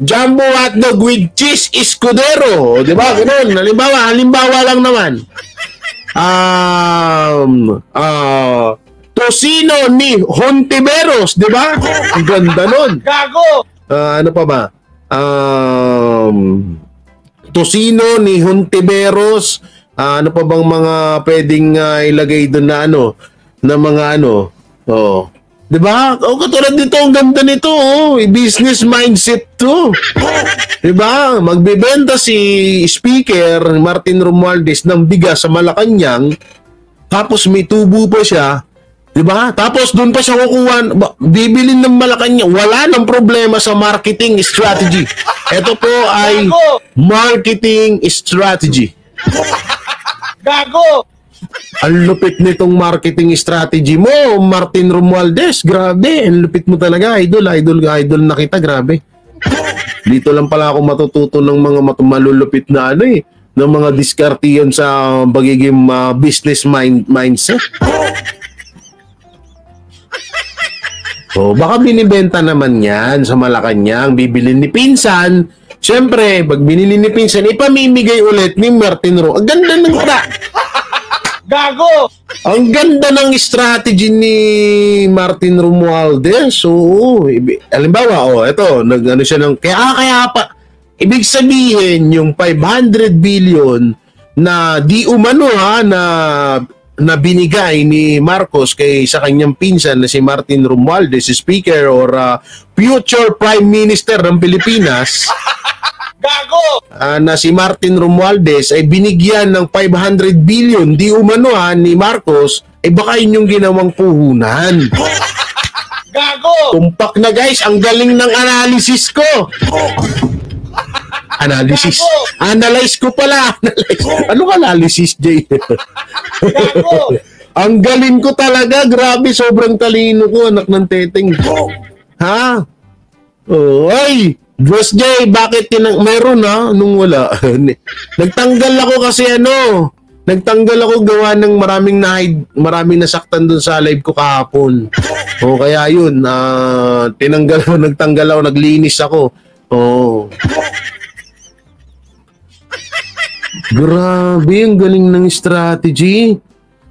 jumbo hotdog with cheese escudero. Di ba? Ganun. Halimbawa lang naman. Tosino ni Hontiveros. Di ba? Ang ganda nun. Gago! Ano pa ba? Tosino ni Hontiveros. Ano pa bang mga pwedeng ilagay doon na mga diba? Katulad nito, ang ganda nito, business mindset to. Diba? Magbebenta si Speaker Martin Romualdez ng bigas sa Malacanang, tapos may tubo pa siya, diba? Tapos doon pa siya kukuha, bibilin ng Malacanang, wala nang problema sa marketing strategy. Ito po ay marketing strategy. Gago! Ang lupit nitong marketing strategy mo, Martin Romualdez. Grabe, ang lupit mo talaga, idol na kita, grabe. Dito lang pala ako matututo ng mga malulupit na ng mga diskarte yun sa pagiging business mindset. So, baka binibenta naman yan sa Malacanang, bibilin ni pinsan. Siyempre, pag binili ni pinsan, ipamimigay ulit ni Martin Romualdez. Ang ganda ng Gago! Ang ganda ng strategy ni Martin Romualdez. So, halimbawa, ito, nag-ano siya ng, kaya pa, ibig sabihin, yung 500 billion na di umano na binigay ni Marcos sa kanyang pinsan na si Martin Romualdez, Speaker or future Prime Minister ng Pilipinas, Gago! Na si Martin Romualdez ay binigyan ng 500 billion di umano ni Marcos, baka yun yung ginawang puhunan. Gago! Tumpak na guys, ang galing ng analysis ko. Analysis. Analyze ko pala. Ano analysis, Jay? Ang galing ko talaga. Grabe, sobrang talino ko, anak ng teteng. Ha? Oh, ay! Boss Jay, bakit meron ha? Nung wala. Nagtanggal ako kasi Nagtanggal ako gawa ng maraming nasaktan dun sa live ko kahapon. O kaya yun, nagtanggal ako, naglinis ako. Oh. Grabe, ang galing ng strategy.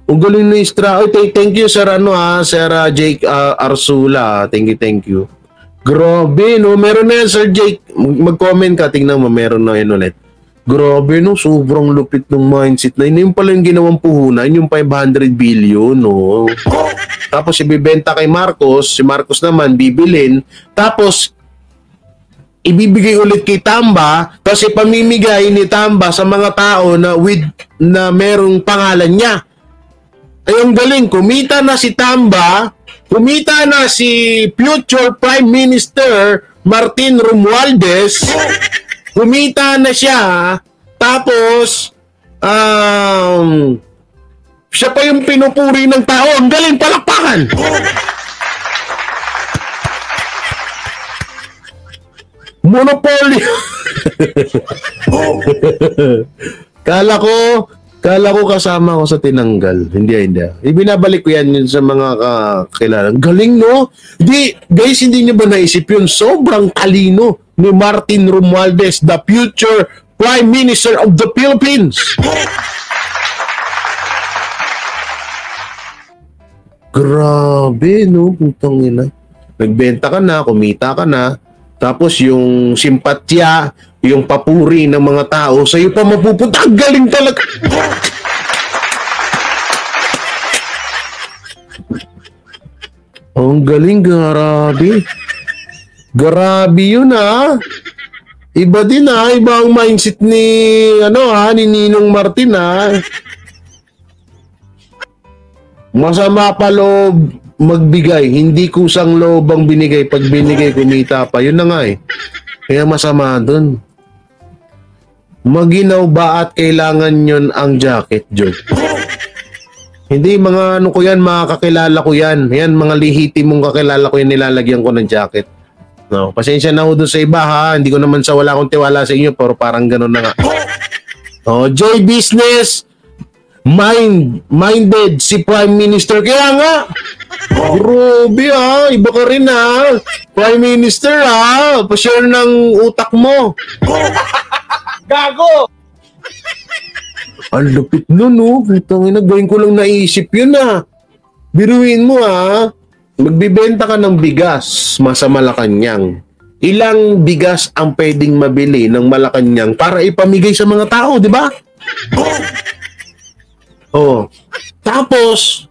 Ang galing ng strategy. Thank you sir Sir Jake Arsula. Thank you. Grabe, no? Meron na yan, Sir Jake. Mag-comment ka, tingnan mo, meron na yan ulit. Grabe, no? Sobrang lupit ng mindset na yun. Yung pala yung ginawang puhunan, yung 500 billion, no? Tapos ibibenta kay Marcos, si Marcos naman bibilin, tapos ibibigay ulit kay Tamba, kasi pamimigay ni Tamba sa mga tao na merong pangalan niya. Ay, ang galing, kumita na si Tamba, kumita na si future Prime Minister Martin Romualdez, kumita na siya, tapos siya pa yung pinupuri ng tao. Ang galing, palakpakan! Monopoly! Kala ko kasama ko sa tinanggal. Hindi. Ibinabalik ko yan sa mga kakilala. Galing, no? Guys, hindi nyo ba naisip yun? Sobrang talino ni Martin Romualdez, the future Prime Minister of the Philippines. Grabe, no? Putang ina. Nagbenta ka na, kumita ka na, tapos yung simpatya, yung papuri ng mga tao, sa'yo pa mapupunta. Ang galing talaga. Ang galing, grabe. Grabe yun, Iba din, iba ang mindset ni Ninong Martin, Masama pa loob magbigay, hindi kusang loob ang binigay. Pag binigay, kumita pa. Yun na nga Kaya masama dun. Maginaw ba at kailangan yun ang jacket, Joe? Hindi, mga ko yan, mga kakilala ko yan. Yan, mga lihiti mong kakilala ko yan, nilalagyan ko ng jacket. No, pasensya na ho doon sa iba, Hindi ko naman wala akong tiwala sa inyo, pero parang ganun na nga. Joy Business, minded si Prime Minister. Kaya nga, grabe iba ka rin Prime Minister pa-share ng utak mo. Gago! Ang lupit nun, gawin ko lang naisip yun Biruin mo magbibenta ka ng bigas sa Malacanang. Ilang bigas ang pwedeng mabili ng Malacanang para ipamigay sa mga tao, di ba? Tapos,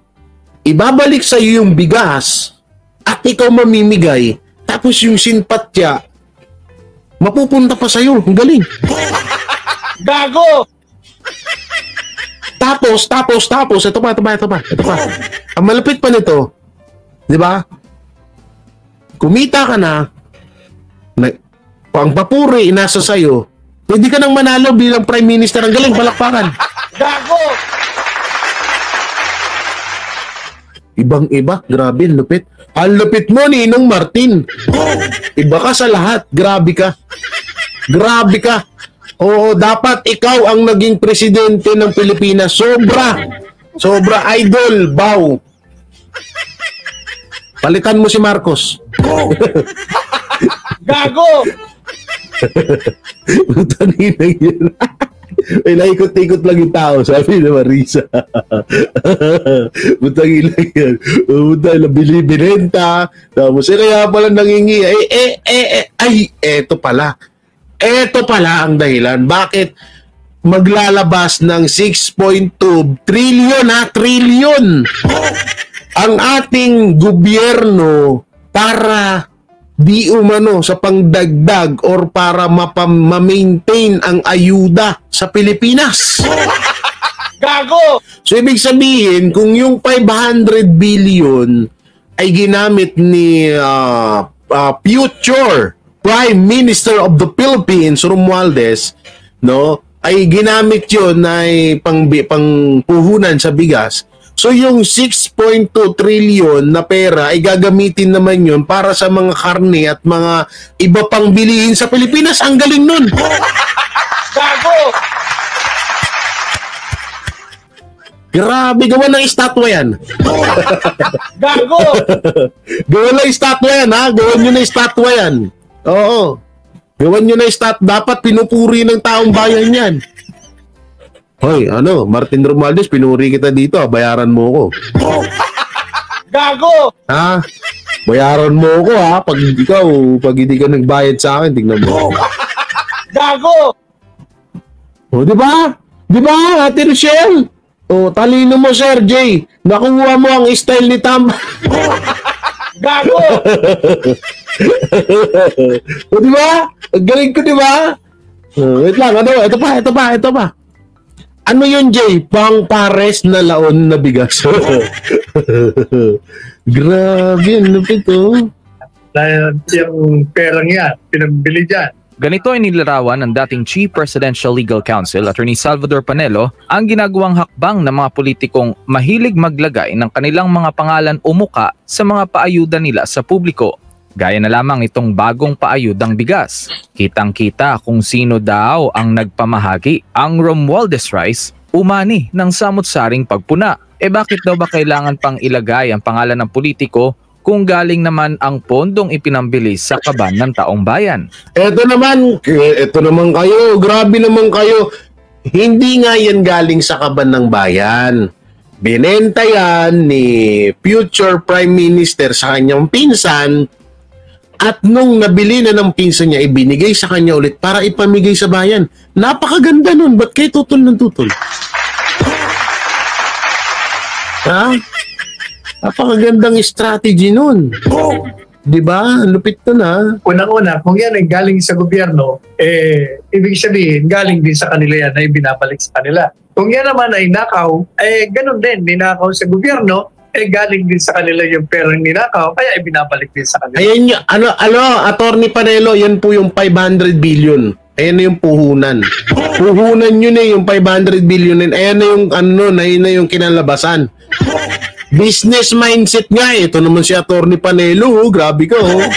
ibabalik sa iyo yung bigas at ikaw mamimigay, tapos yung simpatya, mapupunta pa sa iyo. Ang galing. Gago! Tapos, ito pa. Ang malapit pa nito, di ba? Kumita ka na, pang papuri, nasa sayo, hindi ka nang manalo bilang Prime Minister. Ang galing, palakpakan. Gago! Ibang-iba, grabe, lupit. Ang lupit mo, Ninong Martin. Iba ka sa lahat, grabe ka. Oo, dapat ikaw ang naging presidente ng Pilipinas. Sobra, idol, bow. Palitan mo si Marcos. Gago! Tanina yun. May naikot-ikot lang yung tao, sabi ni Marisa. Butangin lang yan. Butangin lang, binibenta. Tapos, kaya pala nangingi. Eto pala ang dahilan. Bakit maglalabas ng 6.2 trillion ang ating gobyerno para di umano sa pangdagdag or para ma-maintain ang ayuda sa Pilipinas. Gago! So, ibig sabihin, kung yung 500 billion ay ginamit ni future Prime Minister of the Philippines, Romualdez, no, ay ginamit yun ay pangpuhunan sa bigas. So yung 6.2 trillion na pera ay gagamitin naman yun para sa mga karne at mga iba pang bilihin sa Pilipinas. Ang galing nun! Gago! Grabe, gawa ng estatwa yan. Gago! Gawa ng estatwa yan, ha? Gawan nyo na estatwa yan. Oo. Gawan nyo na estatwa. Dapat pinupuri ng taong bayan yan. Hoy, Martin Romualdez, pinuri kita dito, bayaran mo ko. Gago! Ha? Bayaran mo ko, ha? Pag hindi ka nagbayad sa akin, tignan mo. Gago! O, di ba? Di ba, Ate Rochelle? O, talino mo, Sir Jay. Nakuha mo ang style ni Tam. Gago! O, di ba? Ang galing ko, di ba? Wait lang, ito pa. Ano yun, Jay? Pang-pares na laon na bigas. Grabe, ang lupit, oh. Dahil yung perang yan, pinambili dyan. Ganito ay nilarawan ng dating Chief Presidential Legal Counsel, Attorney Salvador Panelo, ang ginagawang hakbang ng mga politikong mahilig maglagay ng kanilang mga pangalan o muka sa mga paayuda nila sa publiko. Gaya na lamang itong bagong paayudang bigas. Kitang-kita kung sino daw ang nagpamahagi. Ang Romualdez Rice, umani ng samot-saring pagpuna. Bakit daw ba kailangan pang ilagay ang pangalan ng politiko kung galing naman ang pondong ipinambili sa kaban ng taong bayan? Ito naman kayo. Grabe naman kayo. Hindi nga yan galing sa kaban ng bayan. Binenta yan ni future Prime Minister sa kanyang pinsan. At nung nabili na ng pinsan niya, ibinigay sa kanya ulit para ipamigay sa bayan. Napakaganda nun. Ba't kayo tutol ng tutol? Ha? Napakagandang strategy nun. Diba? Lupit nun, ha? Unang-una, kung yan ay galing sa gobyerno, ibig sabihin, galing din sa kanila yan ay binabalik sa kanila. Kung yan naman ay nakaw, ganun din, ninakaw sa gobyerno, galing din sa kanila yung perang ninakaw, kaya ibinabalik din sa kanila. Ayan yung, Attorney Panelo, yan po yung 500 billion. Ayan na yung puhunan. Puhunan yun yung 500 billion. Ayan na yung, ayan na yung kinalabasan. Business mindset nga Ito naman si Attorney Panelo, grabe ka, oh.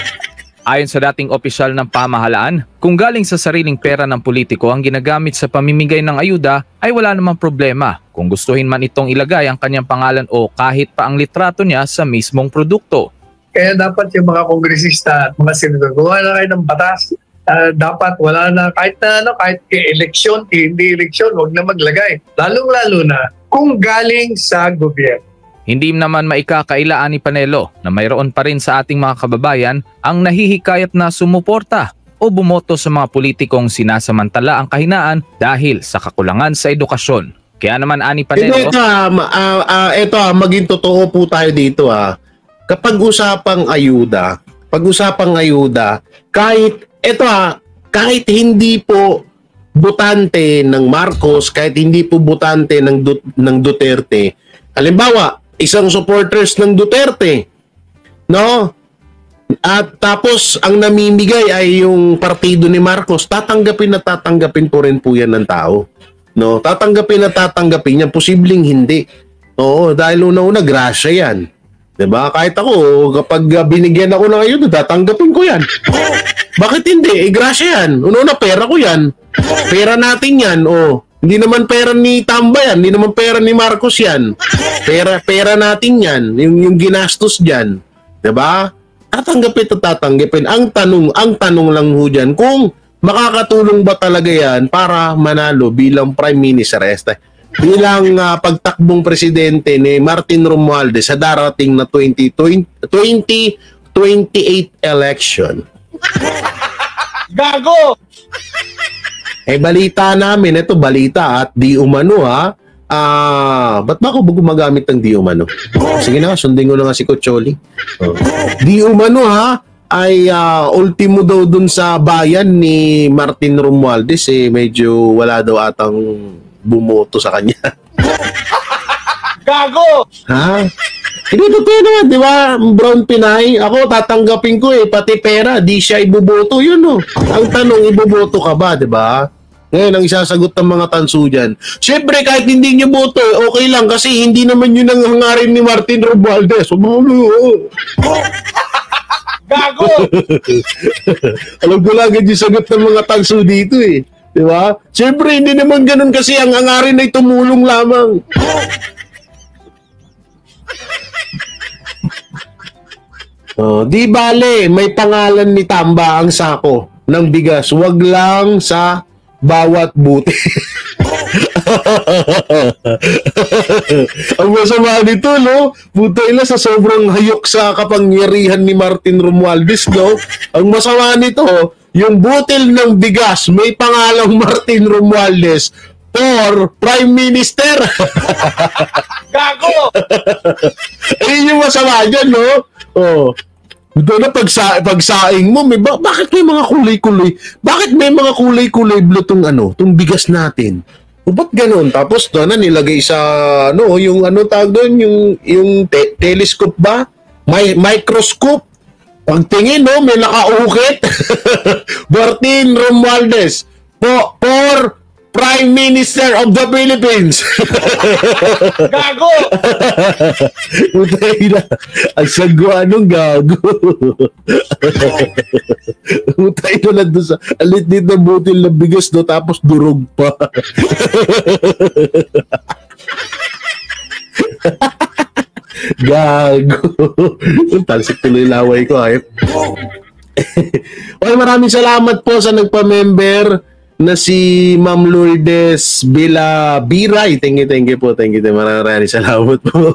Ayon sa dating opisyal ng pamahalaan, kung galing sa sariling pera ng politiko ang ginagamit sa pamimigay ng ayuda ay wala namang problema kung gustuhin man itong ilagay ang kanyang pangalan o kahit pa ang litrato niya sa mismong produkto. Kaya dapat yung mga kongresista at mga senador, gawa na kayo ng batas. Dapat wala na kahit eleksyon, hindi eleksyon, huwag na maglagay. Lalong-lalo na kung galing sa gobyerno. Hindi naman maikakailaan ni Panelo na mayroon pa rin sa ating mga kababayan ang nahihikayat na sumuporta o bumoto sa mga politikong sinasamantala ang kahinaan dahil sa kakulangan sa edukasyon. Kaya naman ani Panelo... Ito maging totoo po tayo dito Kapag usapang ayuda, kahit hindi po butante ng Marcos, kahit hindi po butante ng Duterte, halimbawa, isang supporters ng Duterte, no? At tapos ang namimigay ay yung partido ni Marcos, tatanggapin po rin po yan ng tao. No? Tatanggapin yan, posibleng hindi. Oo, dahil una-una, grasya yan. Diba? Kahit ako, kapag binigyan ako ng ayuda, tatanggapin ko yan. Bakit hindi? Grasya yan. Una-una, pera ko yan. Pera natin yan, Hindi naman pera ni Tamba yan, hindi naman pera ni Marcos yan. Pera natin yan, yung ginastos diyan. 'Di ba? Tatanggapin. Ang tanong lang ho diyan kung makakatulong ba talaga yan para manalo bilang Prime Minister bilang pagtakbong presidente ni Martin Romualdez sa darating na 2028 election. Gago! Balita namin, ito balita at di umano ba't ba ako gumagamit ng di umano? Sige na, sundin ko na nga si Cocholi. Di umano ay ultimo daw dun sa bayan ni Martin Romualdez medyo wala daw atang bumoto sa kanya. Gago! Hindi totoo naman, di ba? Brown Pinay, ako tatanggapin ko pati pera, di siya iboboto, yun Ang tanong, iboboto ka ba, di ba? Ngayon, ang isasagot ng mga tanso dyan. Siyempre, kahit hindi niyo boto, okay lang kasi hindi naman yun ang hangarin ni Martin Romualdez. Gago! Alam ko lang yung sagot ng mga tanso dito Di ba? Siyempre, hindi naman ganun kasi ang hangarin ay tumulong lamang. Di bale, may pangalan ni Tamba ang sako ng bigas. Wag lang sa bawat buti. Ang masama nito, puta ila sa sobrang hayok sa kapangyarihan ni Martin Romualdez, Ang masama nito, yung butil ng bigas, may pangalang Martin Romualdez for Prime Minister. Gago! Ayun yung masama dyan, Doon na pagsaing mo, bakit may mga kulay-kulay? Bakit may mga kulay-kulay blue tong bigas natin? O ba't ganun? Tapos doon na nilagay sa yung tawag doon, yung telescope ba? Microscope. Pagtingin may nakaukit. Martin Romualdez for Prime Minister of the Philippines. Gago! Utay na. Ang sagwa nung gago. Utay na lang doon sa alit dito ng butil na bigas tapos durog pa. Gago. Talsik tuloy laway ko. Okay, maraming salamat po sa nagpa-member na si Ma'am Lourdes Biray. Thank you po. Maraming salamat po.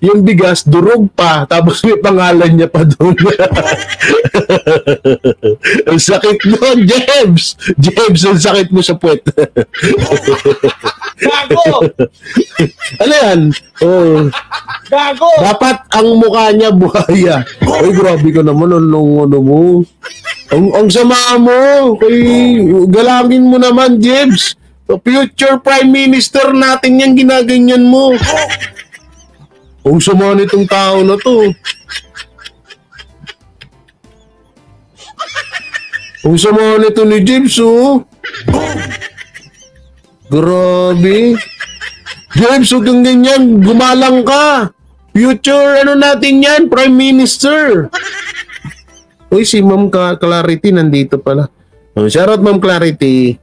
yung bigas, durog pa. Tapos may pangalan niya pa doon. Ang sakit mo, James! James, ang sakit mo sa puwet. Gago! Ano yan? Gago! Dapat ang mukha niya buhaya. Ay, grabe ka naman. Mo. Ang sama mo. Galangin mo naman, James. Future Prime Minister natin yan, ginaganyan mo. Ang sama nitong tao na to. Ang sama nito ni James, Grabe. James, huwag kang ganyan. Gumalang ka. Future, natin yan? Prime Minister. Uy, si Ma'am Clarity nandito pala. Shout out, Ma'am Clarity.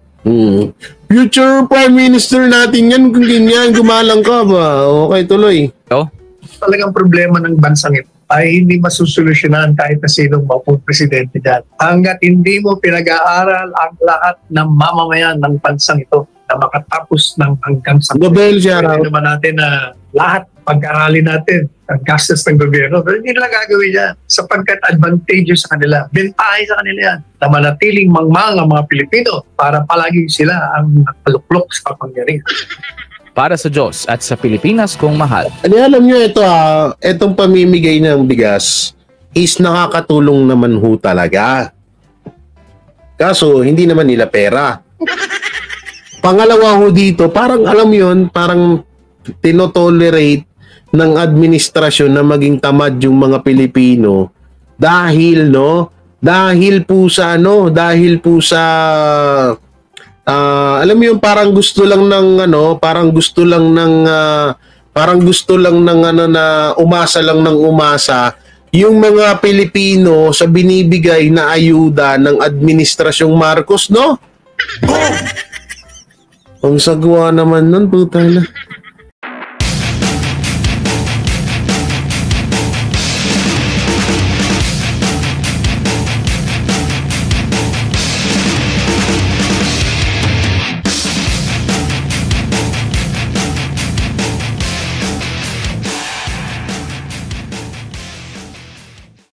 Future Prime Minister natin yan. Kung ganyan, gumalang ka ba? Okay, tuloy. Talagang problema ng bansang ito ay hindi masusolusyonan kahit na sinong maupong presidente dyan. Hanggat hindi mo pinag-aaral ang lahat ng mamamayan ng bansang ito na makatapos ng hanggang sa pwede naman natin na lahat pag-aralin natin ang gastos ng gobyerno. Pero hindi nila gagawin yan sapagkat advantageous sa kanila. Bentahe sa kanila yan na manatiling mangmang ang mga Pilipino para palagi sila ang nakaluklok sa kapangyarihan. Para sa Diyos at sa Pilipinas kung mahal. Alam nyo ito itong pamimigay ng bigas is nakakatulong naman ho talaga. Kaso hindi naman nila pera. Pangalawa ho dito, parang alam yon, parang tinotolerate ng administrasyon na maging tamad yung mga Pilipino dahil po sa alam mo yung parang gusto lang ng na umasa lang ng umasa yung mga Pilipino sa binibigay na ayuda ng administrasyong Marcos, Ang sagwa naman nun, puta na.